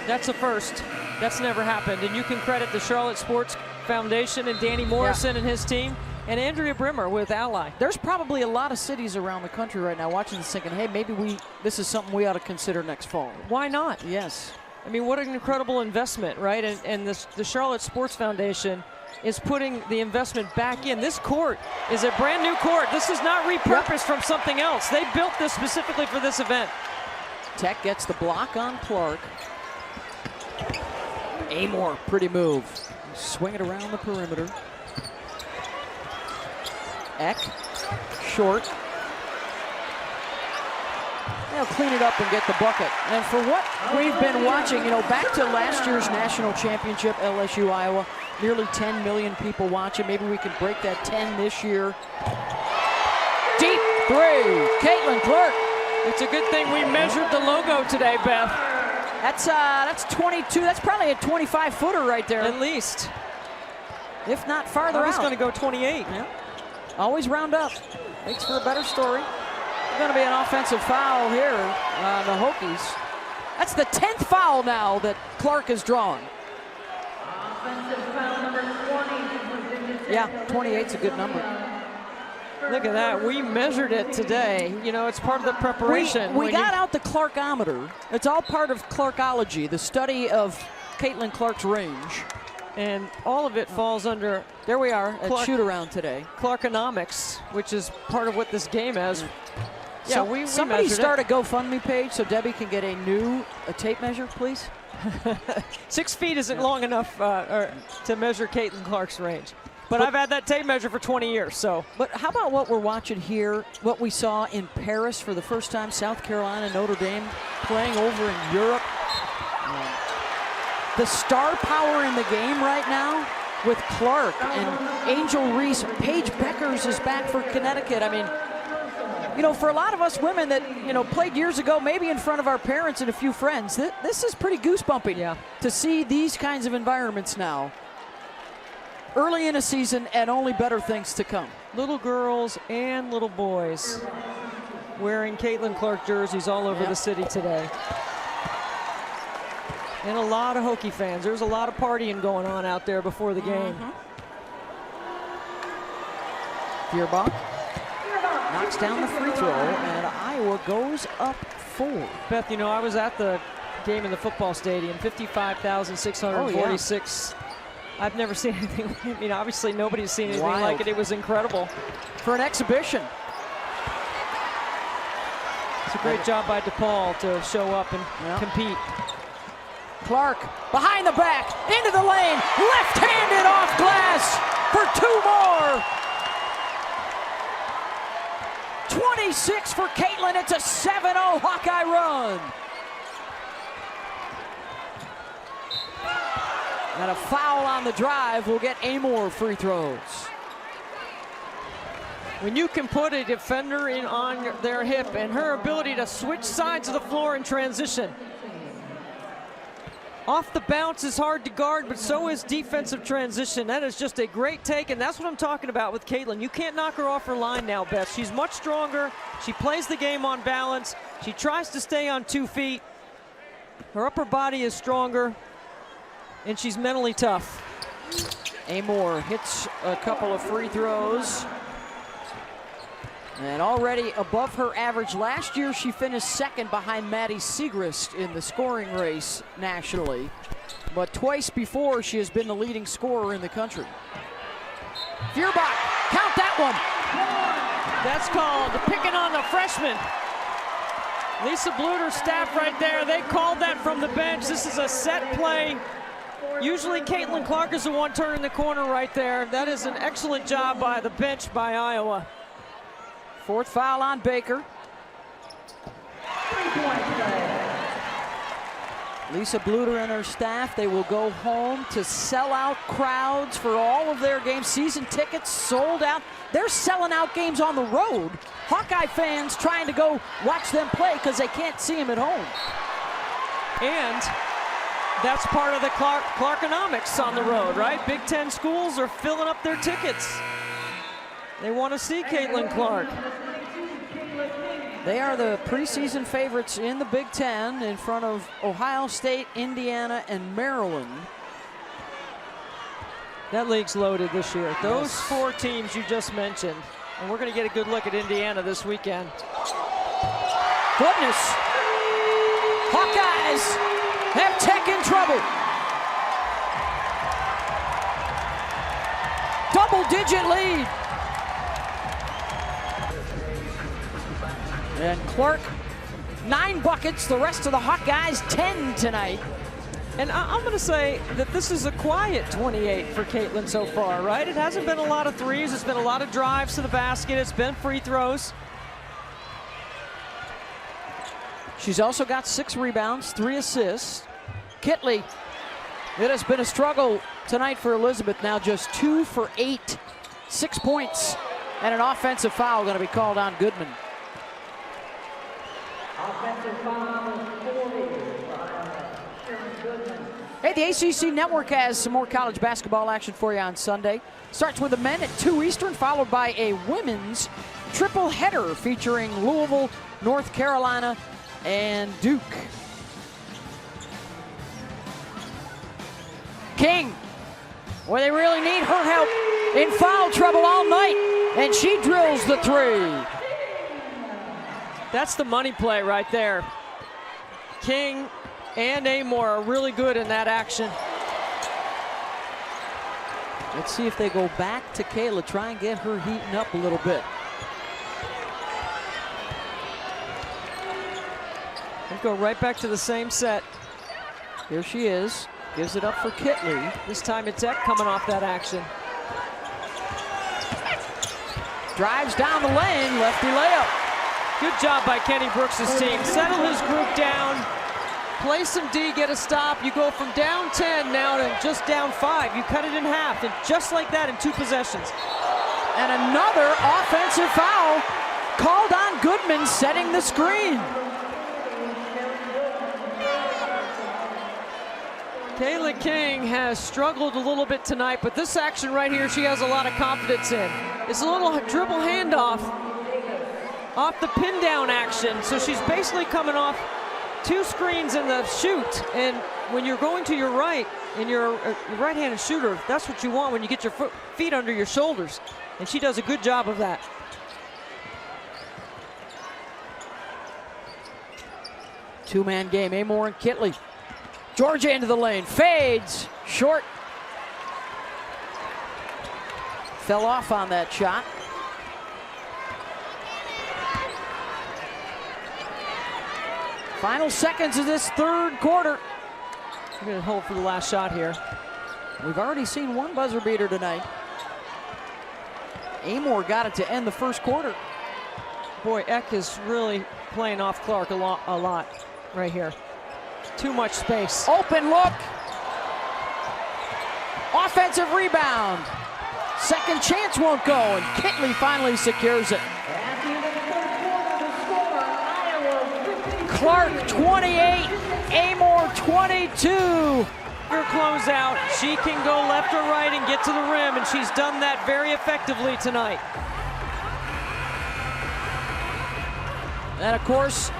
That's a first. That's never happened. And you can credit the Charlotte Sports Foundation and Danny Morrison and his team, and Andrea Brimmer with Ally. There's probably a lot of cities around the country right now watching this thinking, hey, maybe this is something we ought to consider next fall. Why not? Yes. I mean, what an incredible investment, right? And the Charlotte Sports Foundation is putting the investment back in. This court is a brand new court. This is not repurposed from something else. They built this specifically for this event. Tech gets the block on Clark. Amor, pretty move. Swing it around the perimeter. Eck, short. They'll clean it up and get the bucket. And for what we've been watching, you know, back to last year's national championship, LSU, Iowa, nearly 10 million people watching. Maybe we can break that 10 this year. Deep 3, Caitlin Clark. It's a good thing we measured the logo today, Beth. That's 22. That's probably a 25-footer right there. At least. If not farther out. I was going to go 28. Yeah. Always round up. Makes for a better story. There's going to be an offensive foul here on the Hokies. That's the 10th foul now that Clark has drawn. Offensive foul number 20. Yeah, 28's a good number. Look at that. We measured it today. You know, it's part of the preparation. We got out the Clarkometer. It's all part of Clarkology, the study of Caitlin Clark's range. And all of it falls under, there we are at shoot-around today. Clarkonomics, which is part of what this game is. Yeah, so somebody start a GoFundMe page so Debbie can get a tape measure, please. 6 feet isn't long enough to measure Caitlin Clark's range. But I've had that tape measure for 20 years, so. But how about what we're watching here, what we saw in Paris for the first time, South Carolina, Notre Dame playing over in Europe. The star power in the game right now with Clark and Angel Reese. Paige Beckers is back for Connecticut. I mean, you know, for a lot of us women that, you know, played years ago, maybe in front of our parents and a few friends, this is pretty goosebumping to see these kinds of environments now. Early in a season and only better things to come. Little girls and little boys wearing Caitlin Clark jerseys all over the city today. And a lot of Hokie fans. There's a lot of partying going on out there before the game. Feuerbach knocks down the free throw, and Iowa score goes up 4. Beth, you know, I was at the game in the football stadium, 55,646. I've never seen anything. I mean, obviously nobody's seen anything like it. It was incredible. For an exhibition. It's a great job by DePaul to show up and compete. Clark behind the back, into the lane, left-handed off glass for 2 more. 26 for Caitlin. It's a 7-0 Hawkeye run. And a foul on the drive will get Amor free throws. When you can put a defender in on their hip and her ability to switch sides of the floor in transition. Off the bounce is hard to guard, but so is defensive transition. That is just a great take, and that's what I'm talking about with Caitlin. You can't knock her off her line now, Beth. She's much stronger. She plays the game on balance. She tries to stay on 2 feet. Her upper body is stronger, and she's mentally tough. Amor hits a couple of free throws. And already above her average. Last year, she finished 2nd behind Maddie Siegrist in the scoring race nationally. But twice before, she has been the leading scorer in the country. Feuerbach, count that one. That's called picking on the freshman. Lisa Bluter's staff right there, they called that from the bench. This is a set play. Usually Caitlin Clark is the one turning the corner right there. That is an excellent job by the bench by Iowa. 4th foul on Baker. Lisa Bluter and her staff, they will go home to sell out crowds for all of their games. Season tickets sold out. They're selling out games on the road. Hawkeye fans trying to go watch them play because they can't see them at home. And that's part of the Clarkonomics on the road, right? Big Ten schools are filling up their tickets. They want to see Caitlin Clark. They are the preseason favorites in the Big Ten in front of Ohio State, Indiana, and Maryland. That league's loaded this year. Those 4 teams you just mentioned. And we're going to get a good look at Indiana this weekend. Goodness. Hawkeyes have Tech in trouble. Double-digit lead. And Clark, 9 buckets. The rest of the Hawkeyes, 10 tonight. And I'm going to say that this is a quiet 28 for Caitlin so far, right? It hasn't been a lot of threes. It's been a lot of drives to the basket. It's been free throws. She's also got 6 rebounds, 3 assists. Kitley, it has been a struggle tonight for Elizabeth. Now just 2 for 8, 6 points, and an offensive foul going to be called on Goodman. Offensive foul, 40. Hey, the ACC Network has some more college basketball action for you on Sunday. Starts with the men at 2 Eastern, followed by a women's triple header featuring Louisville, North Carolina, and Duke. King, well, they really need her help, in foul trouble all night, and she drills the 3. That's the money play right there. King and Amor are really good in that action. Let's see if they go back to Kayla, try and get her heating up a little bit. They go right back to the same set. Here she is, gives it up for Kitley. This time it's Tech coming off that action. Drives down the lane, lefty layup. Good job by Kenny Brooks' team. Settle his group down, play some D, get a stop. You go from down 10 now to just down 5. You cut it in half, and just like that in 2 possessions. And another offensive foul called on Goodman, setting the screen. Kayla King has struggled a little bit tonight, but this action right here she has a lot of confidence in. It's a little dribble handoff off the pin down action. So she's basically coming off 2 screens in the shoot. And when you're going to your right, and you're a right-handed shooter, that's what you want when you get your feet under your shoulders. And she does a good job of that. Two-man game, Amor and Kitley. Georgia into the lane, fades, short. Fell off on that shot. Final seconds of this third quarter. We're going to hold for the last shot here. We've already seen one buzzer beater tonight. Amor got it to end the first quarter. Boy, Eck is really playing off Clark a lot right here. Too much space. Open look. Offensive rebound. Second chance won't go, and Kitley finally secures it. At the end of the third quarter, the score, Iowa 50. Clark 28, Amor 22. Her closeout, she can go left or right and get to the rim, and she's done that very effectively tonight. And of course,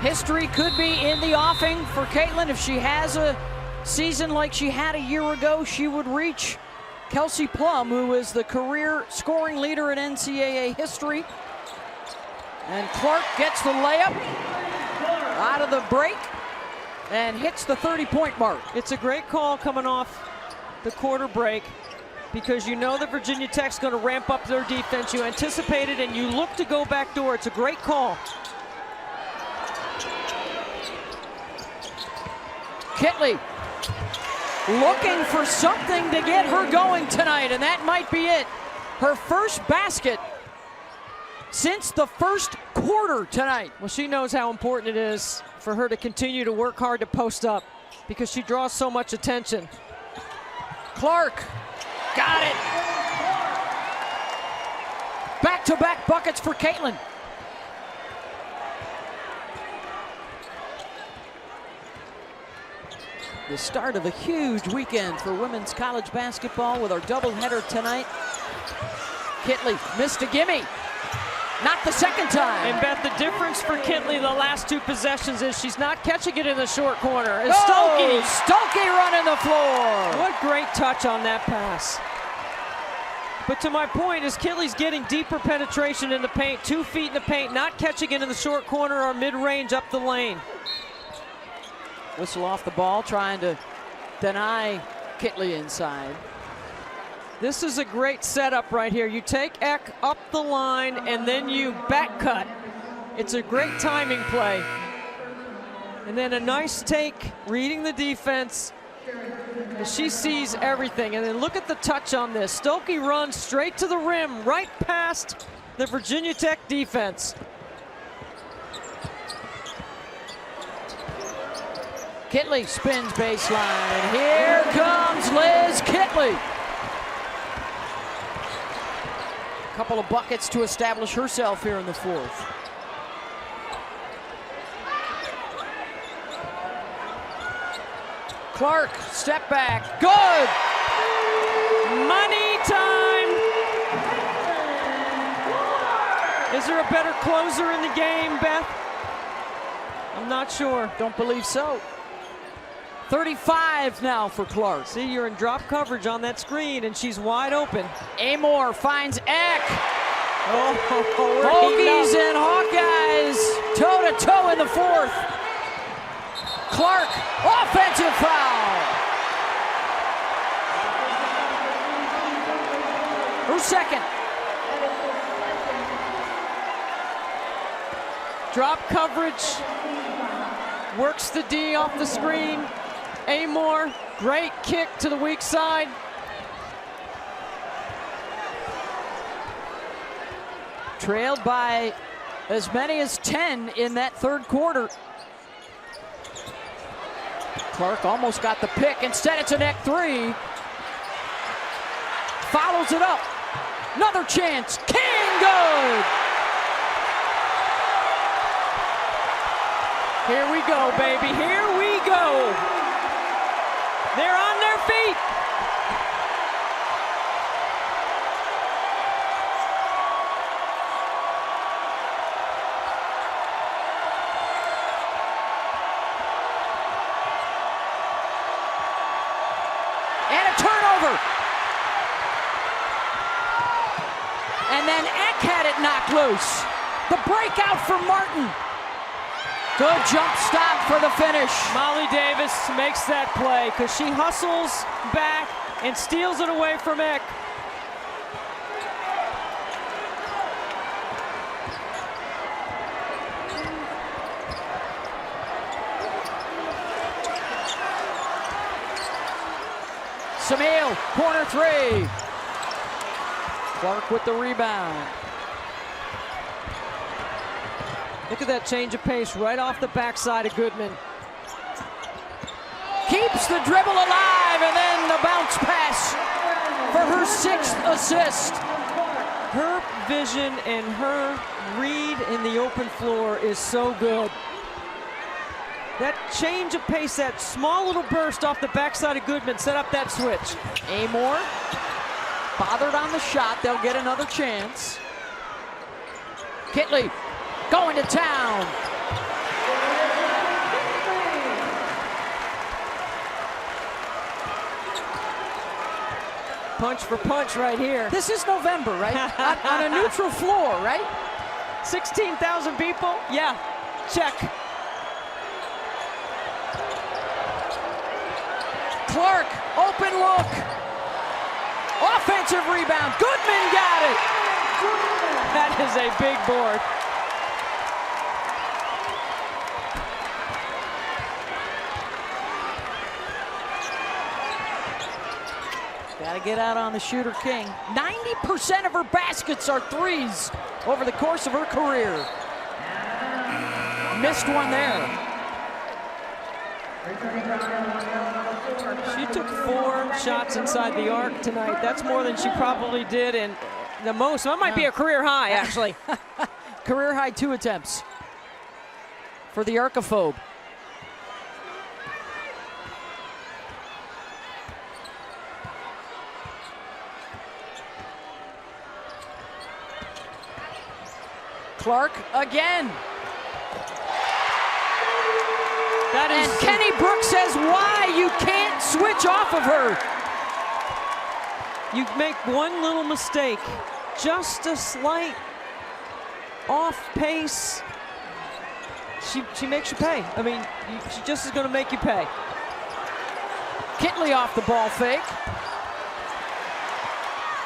history could be in the offing for Caitlin. If she has a season like she had a year ago, she would reach Kelsey Plum, who is the career scoring leader in NCAA history. And Clark gets the layup out of the break and hits the 30-point mark. It's a great call coming off the quarter break, because you know that Virginia Tech's going to ramp up their defense. You anticipate it and you look to go back door. It's a great call. Kitley looking for something to get her going tonight, and that might be it. Her first basket since the first quarter tonight. Well, she knows how important it is for her to continue to work hard to post up, because she draws so much attention. Clark got it. Back-to-back buckets for Caitlin. The start of a huge weekend for women's college basketball with our doubleheader tonight. Kitley missed a gimme. Not the second time. And Beth, the difference for Kitley the last two possessions is she's not catching it in the short corner. As Stokey running the floor. What great touch on that pass. But to my point is Kitley's getting deeper penetration in the paint, 2 feet in the paint, not catching it in the short corner or mid-range up the lane. Whistle off the ball, trying to deny Kitley inside. This is a great setup right here. You take Eck up the line and then you back cut. It's a great timing play. And then a nice take, reading the defense. She sees everything. And then look at the touch on this. Stokey runs straight to the rim, right past the Virginia Tech defense. Kitley spins baseline. Here comes Liz Kitley. Couple of buckets to establish herself here in the fourth. Clark, step back, good! Money time! Is there a better closer in the game, Beth? I'm not sure. Don't believe so. 35 now for Clark. See, you're in drop coverage on that screen, and she's wide open. Amor finds Eck. We're Hokies and Hawkeyes toe-to-toe in the fourth. Clark, offensive foul. Her second. Drop coverage. Works the D off the screen. Amor, great kick to the weak side. Trailed by as many as 10 in that third quarter. Clark almost got the pick. Instead, it's an Eck three. Follows it up. Another chance. King, good. Here we go, baby. Here we go. They're on their feet. And a turnover. And then Eck had it knocked loose. The breakout for Martin. Good jump stop for the finish. Molly Davis makes that play because she hustles back and steals it away from Eck. Samil, corner three. Clark with the rebound. Look at that change of pace right off the backside of Goodman. Keeps the dribble alive, and then the bounce pass for her 6th assist. Her vision and her read in the open floor is so good. That change of pace, that small little burst off the backside of Goodman set up that switch. Amor bothered on the shot. They'll get another chance. Kitley going to town. Punch for punch right here. This is November, right? on a neutral floor, right? 16,000 people? Yeah, check. Clark, open look. Offensive rebound. Goodman got it. That is a big board. Got to get out on the shooter king. 90% of her baskets are threes over the course of her career. Missed one there. She took 4 shots inside the arc tonight. That's more than she probably did in the most. That might be a career high, actually. Career high 2 attempts for the Archophobe. Clark again. And Kenny Brooks says why you can't switch off of her. You make one little mistake, just a slight off pace. She makes you pay. I mean, she just is going to make you pay. Kitley off the ball fake.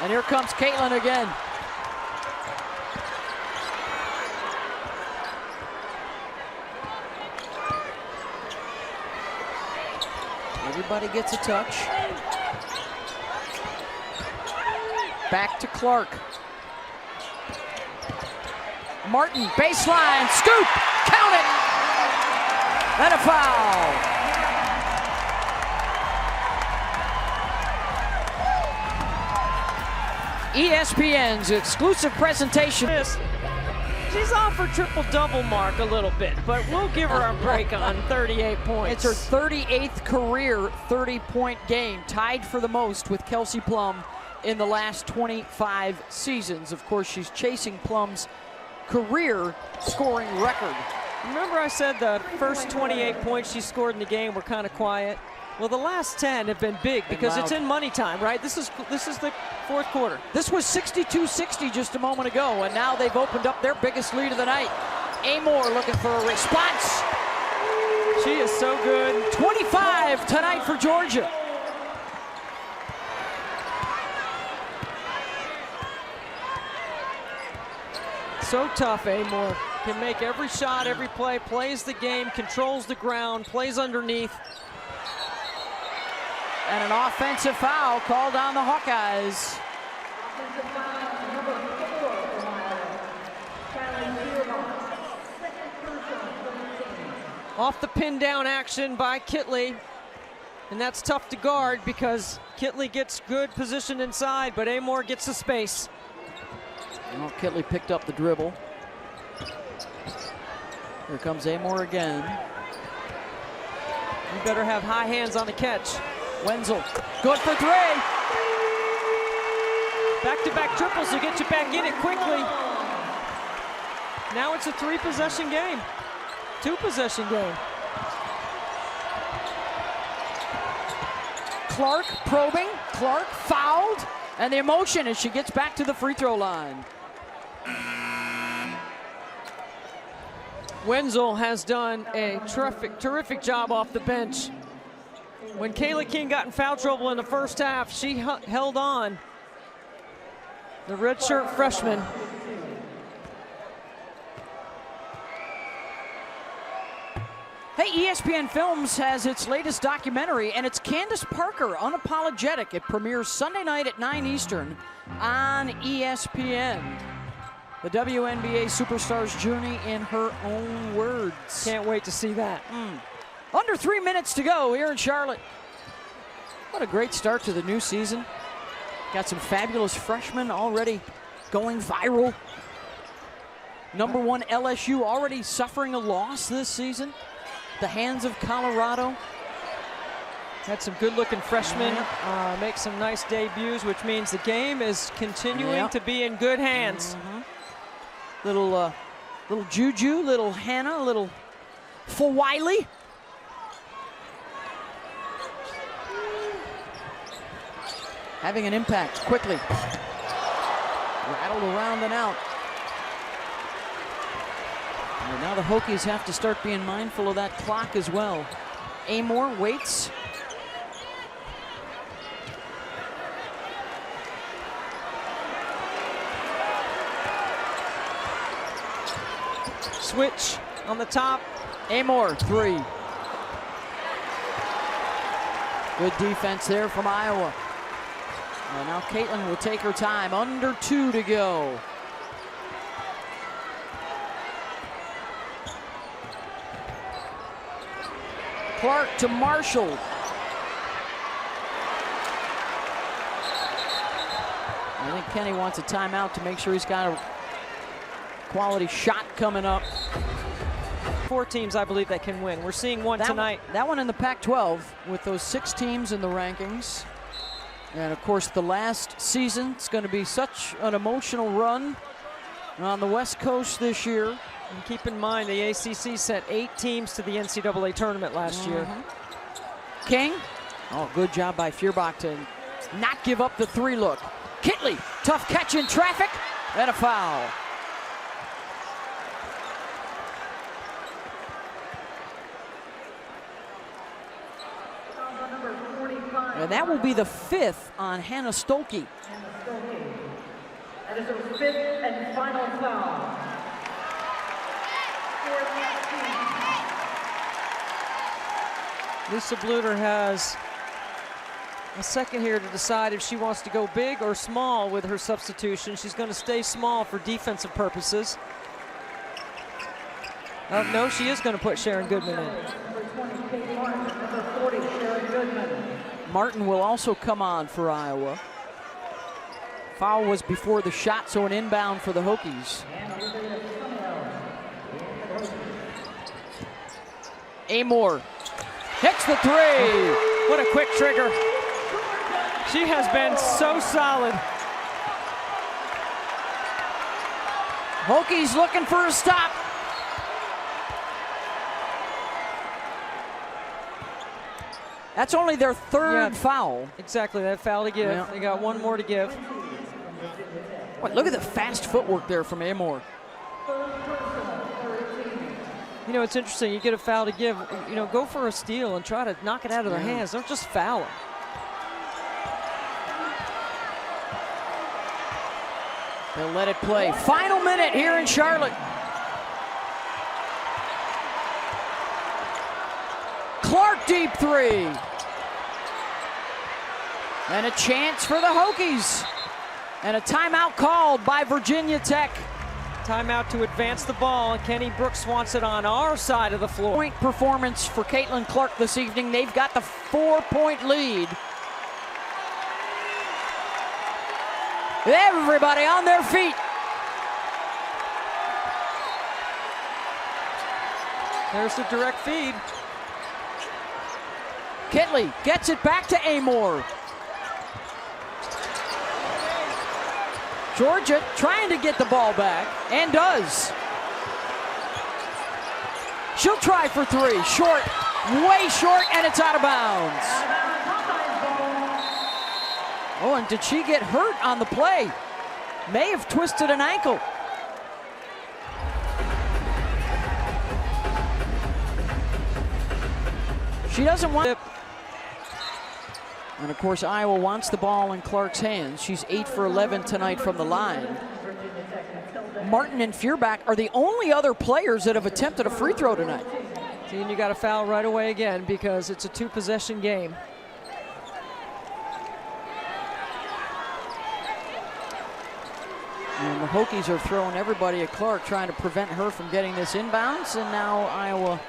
And here comes Caitlin again. Everybody gets a touch. Back to Clark. Martin, baseline, scoop, count it. And a foul. ESPN's exclusive presentation. She's off her triple-double mark a little bit, but we'll give her a break on 38 points. It's her 38th career 30-point game, tied for the most with Kelsey Plum in the last 25 seasons. Of course, she's chasing Plum's career scoring record. Remember I said the first 28 points she scored in the game were kind of quiet? Well, the last 10 have been big because it's in money time, right? This is the 4th quarter. This was 62-60 just a moment ago, and now they've opened up their biggest lead of the night. Amor looking for a response. She is so good. 25 tonight for Georgia. So tough, Amor. Can make every shot, every play, plays the game, controls the ground, plays underneath. And an offensive foul called on the Hawkeyes. Off the pin down action by Kitley. And that's tough to guard because Kitley gets good position inside, but Amor gets the space. Well, Kitley picked up the dribble. Here comes Amor again. You better have high hands on the catch. Wenzel, good for 3. Back-to-back triples to get you back in it quickly. Now it's a 3-possession game. 2-possession game. Clark probing, Clark fouled, and the emotion as she gets back to the free throw line. Wenzel has done a terrific job off the bench. When Kayla King got in foul trouble in the first half, she held on. The redshirt freshman. Hey, ESPN Films has its latest documentary, and it's Candace Parker, Unapologetic. It premieres Sunday night at 9 Eastern on ESPN. The WNBA superstar's journey in her own words. Can't wait to see that. Under 3 minutes to go here in Charlotte. What a great start to the new season. Got some fabulous freshmen already going viral. #1 LSU already suffering a loss this season. The hands of Colorado. Had some good-looking freshmen make some nice debuts, which means the game is continuing to be in good hands. Little Juju, little Hannah, little Fawiley. Having an impact quickly. Rattled around and out. And now the Hokies have to start being mindful of that clock as well. Amor waits. Switch on the top. Amor, 3. Good defense there from Iowa. And now Caitlin will take her time. Under 2 to go. Clark to Marshall. I think Kenny wants a timeout to make sure he's got a quality shot coming up. 4 teams, I believe, that can win. We're seeing one tonight. That one in the Pac-12 with those 6 teams in the rankings. And of course, the last season, it's going to be such an emotional run on the West Coast this year. And keep in mind, the ACC sent 8 teams to the NCAA tournament last year. King, good job by Feuerbach to not give up the 3 look. Kitley, tough catch in traffic, and a foul. And that will be the 5th on Hannah Stolke. That is her 5th and final foul. Lisa Bluter has a second here to decide if she wants to go big or small with her substitution. She's going to stay small for defensive purposes. No, she is going to put Sharon Goodman in. Martin will also come on for Iowa. Foul was before the shot, so an inbound for the Hokies. Amor hits the 3. What a quick trigger. She has been so solid. Hokies looking for a stop. That's only their 3rd foul. Exactly, that foul to give. Yeah. They got 1 more to give. Boy, look at the fast footwork there from Amor. You know, it's interesting. You get a foul to give. You know, go for a steal and try to knock it out of their hands. Don't just foul them. They'll let it play. Final minute here in Charlotte. Clark deep 3. And a chance for the Hokies. And a timeout called by Virginia Tech. Timeout to advance the ball. Kenny Brooks wants it on our side of the floor. Point performance for Caitlin Clark this evening. They've got the 4-point lead. Everybody on their feet. There's the direct feed. Kitley gets it back to Amor. Georgia trying to get the ball back, and does. She'll try for 3, short, way short, and it's out of bounds. Oh, and did she get hurt on the play? May have twisted an ankle. She doesn't want it. And of course, Iowa wants the ball in Clark's hands. She's 8 for 11 tonight from the line. Martin and Feuerbach are the only other players that have attempted a free throw tonight. See, and you got a foul right away again because it's a 2-possession game. And the Hokies are throwing everybody at Clark, trying to prevent her from getting this inbounds. And now Iowa,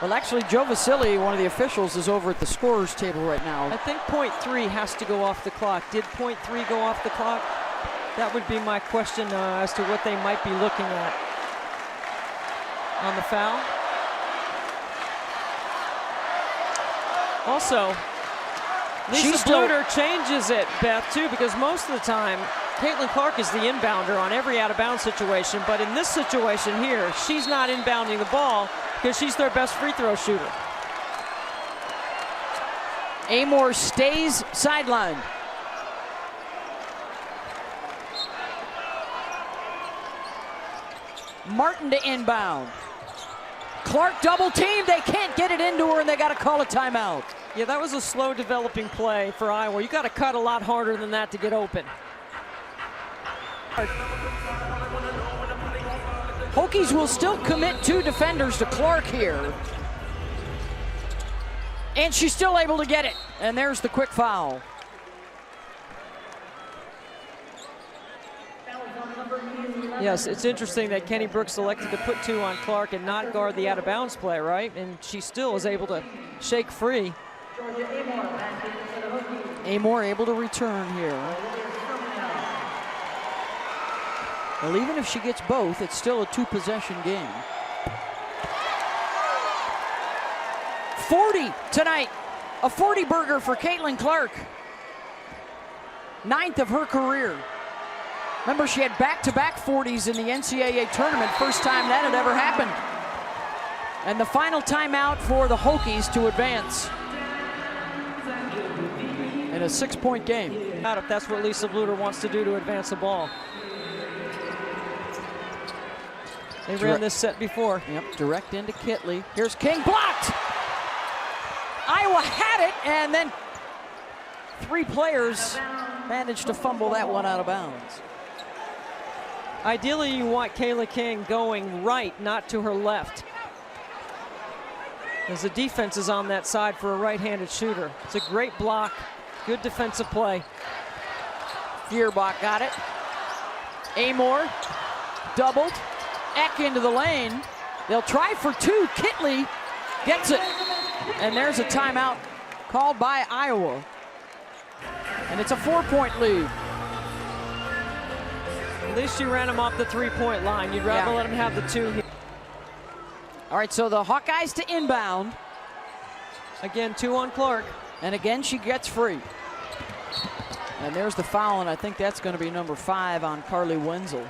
well, actually, Joe Vasili, one of the officials, is over at the scorer's table right now. I think .3 has to go off the clock. Did .3 go off the clock? That would be my question as to what they might be looking at on the foul. Also, Lisa Bluter changes it, Beth, too, because most of the time, Caitlin Clark is the inbounder on every out-of-bounds situation, but in this situation here, she's not inbounding the ball because she's their best free throw shooter. Amor stays sidelined. Martin to inbound. Clark double team. They can't get it into her, and they got to call a timeout. Yeah, that was a slow developing play for Iowa. You got to cut a lot harder than that to get open. Hokies will still commit 2 defenders to Clark here. And she's still able to get it. And there's the quick foul. Yes, it's interesting that Kenny Brooks elected to put 2 on Clark and not guard the out-of-bounds play, right? And she still is able to shake free. Amor able to return here. Well, even if she gets both, it's still a 2-possession game. 40 tonight. A 40 burger for Caitlin Clark. 9th of her career. Remember, she had back-to-back 40s in the NCAA tournament. First time that had ever happened. And the final timeout for the Hokies to advance in a 6-point game. Not if that's what Lisa Bluter wants to do to advance the ball. They ran this set before. Yep, direct into Kitley. Here's King, blocked! Iowa had it, and then 3 players managed to fumble that one out of bounds. Ideally, you want Kayla King going right, not to her left, as the defense is on that side for a right-handed shooter. It's a great block, good defensive play. Feuerbach got it. Amor doubled. Eck into the lane. They'll try for 2. Kitley gets it. And there's a timeout called by Iowa. And it's a 4-point lead. At least she ran him off the 3-point line. You'd rather let him have the 2 here. All right, so the Hawkeyes to inbound. Again, 2 on Clark. And again, she gets free. And there's the foul, and I think that's going to be number 5 on Carly Wenzel.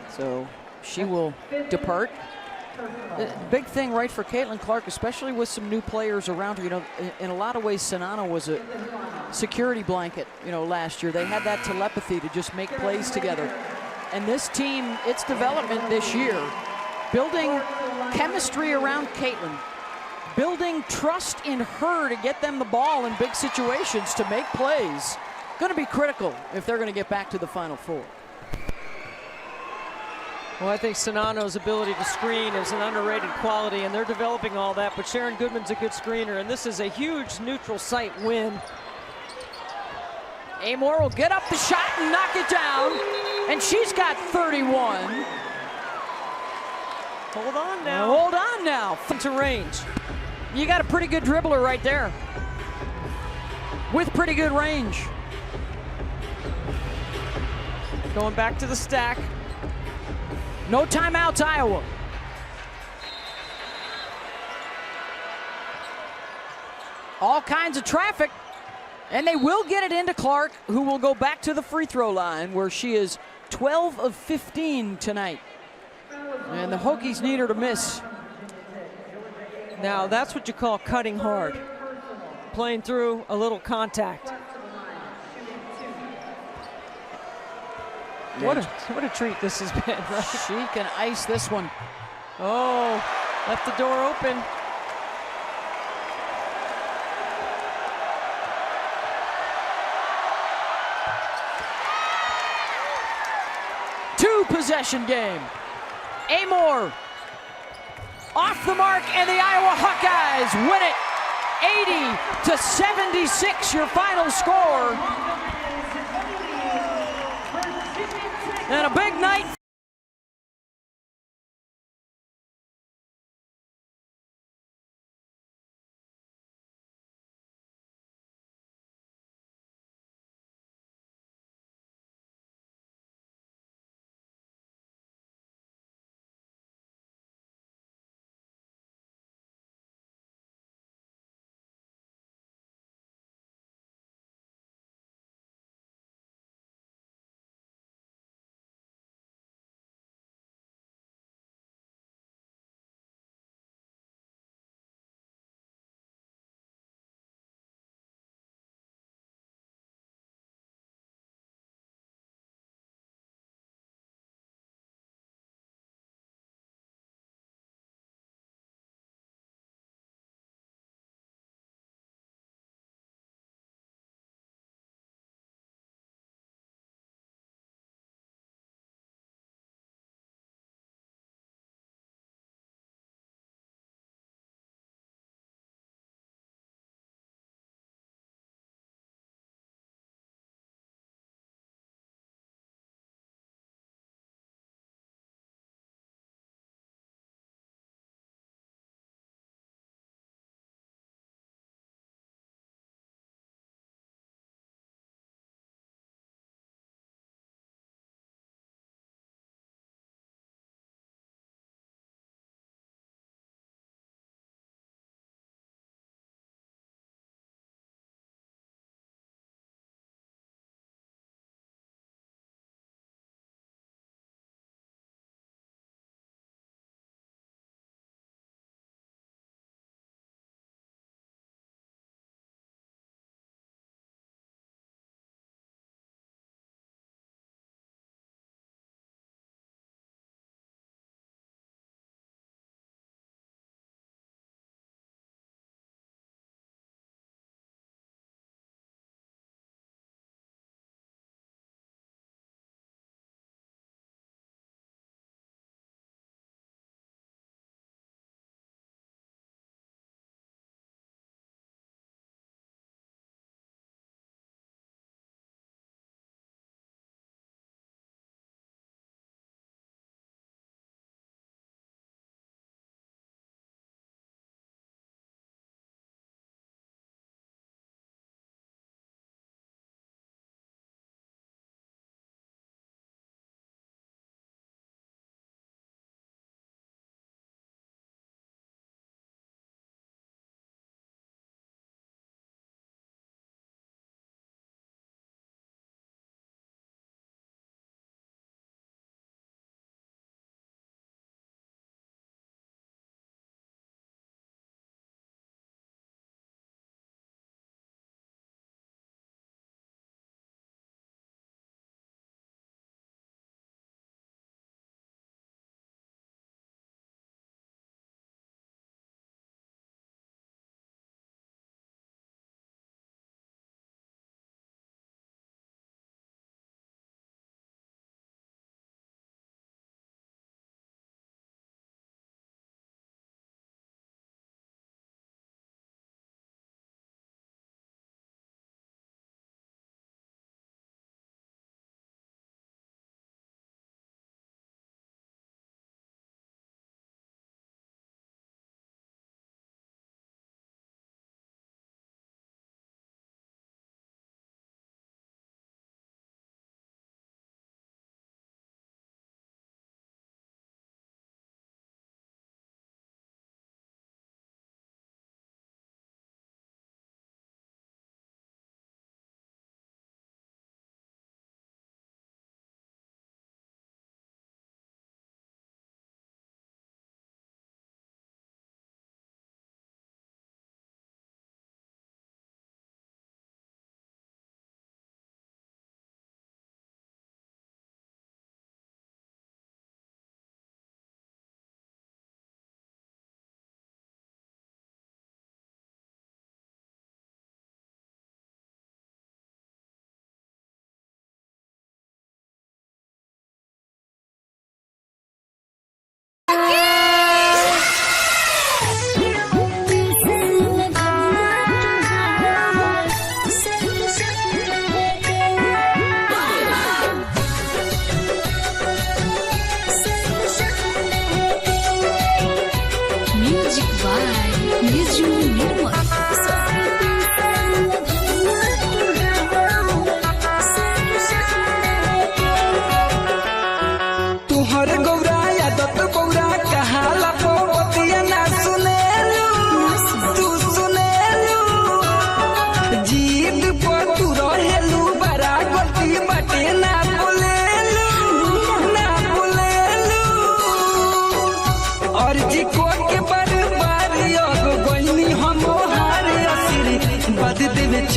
So she will depart. The big thing, right, for Caitlin Clark, especially with some new players around her. You know, in a lot of ways, Sanano was a security blanket, you know, last year. They had that telepathy to just make plays together. And this team, its development this year, building chemistry around Caitlin, building trust in her to get them the ball in big situations to make plays, going to be critical if they're going to get back to the Final Four. Well, I think Sanano's ability to screen is an underrated quality, and they're developing all that, but Sharon Goodman's a good screener, and this is a huge neutral site win. Amor will get up the shot and knock it down, and she's got 31. Hold on now. Hold on now. Into range. You got a pretty good dribbler right there with pretty good range. Going back to the stack. No timeouts, Iowa. All kinds of traffic, and they will get it into Clark, who will go back to the free throw line, where she is 12 of 15 tonight. And the Hokies need her to miss. Now, that's what you call cutting hard. Playing through a little contact. What a treat this has been, right? She can ice this one. Oh, left the door open. Two-possession game. Amor off the mark, and the Iowa Hawkeyes win it 80-76, your final score. And a big night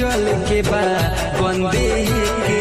चल के बा बंदे के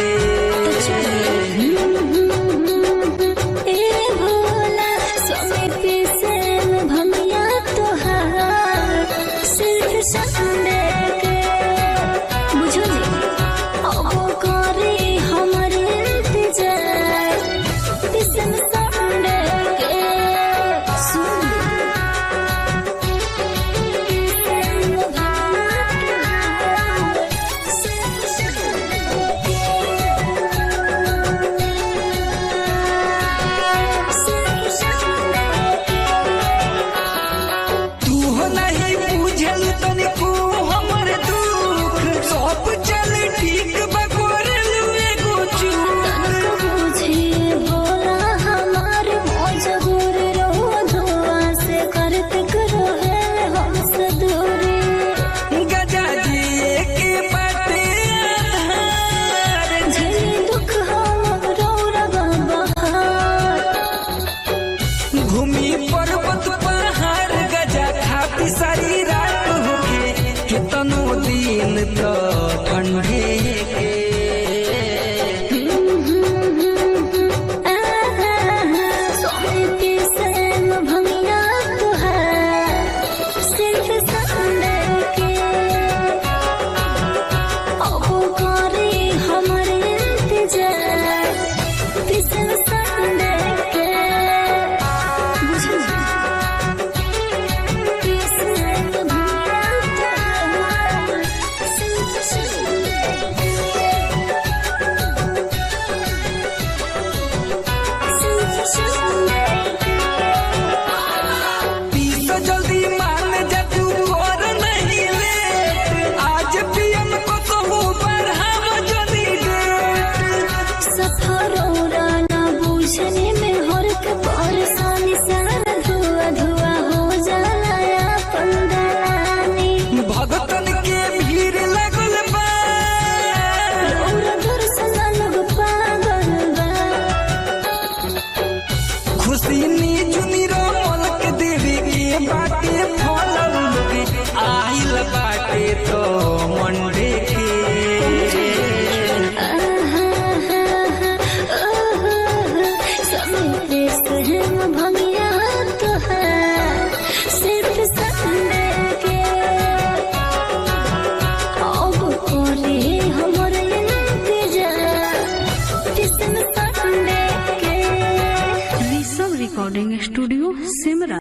recording studio Simra.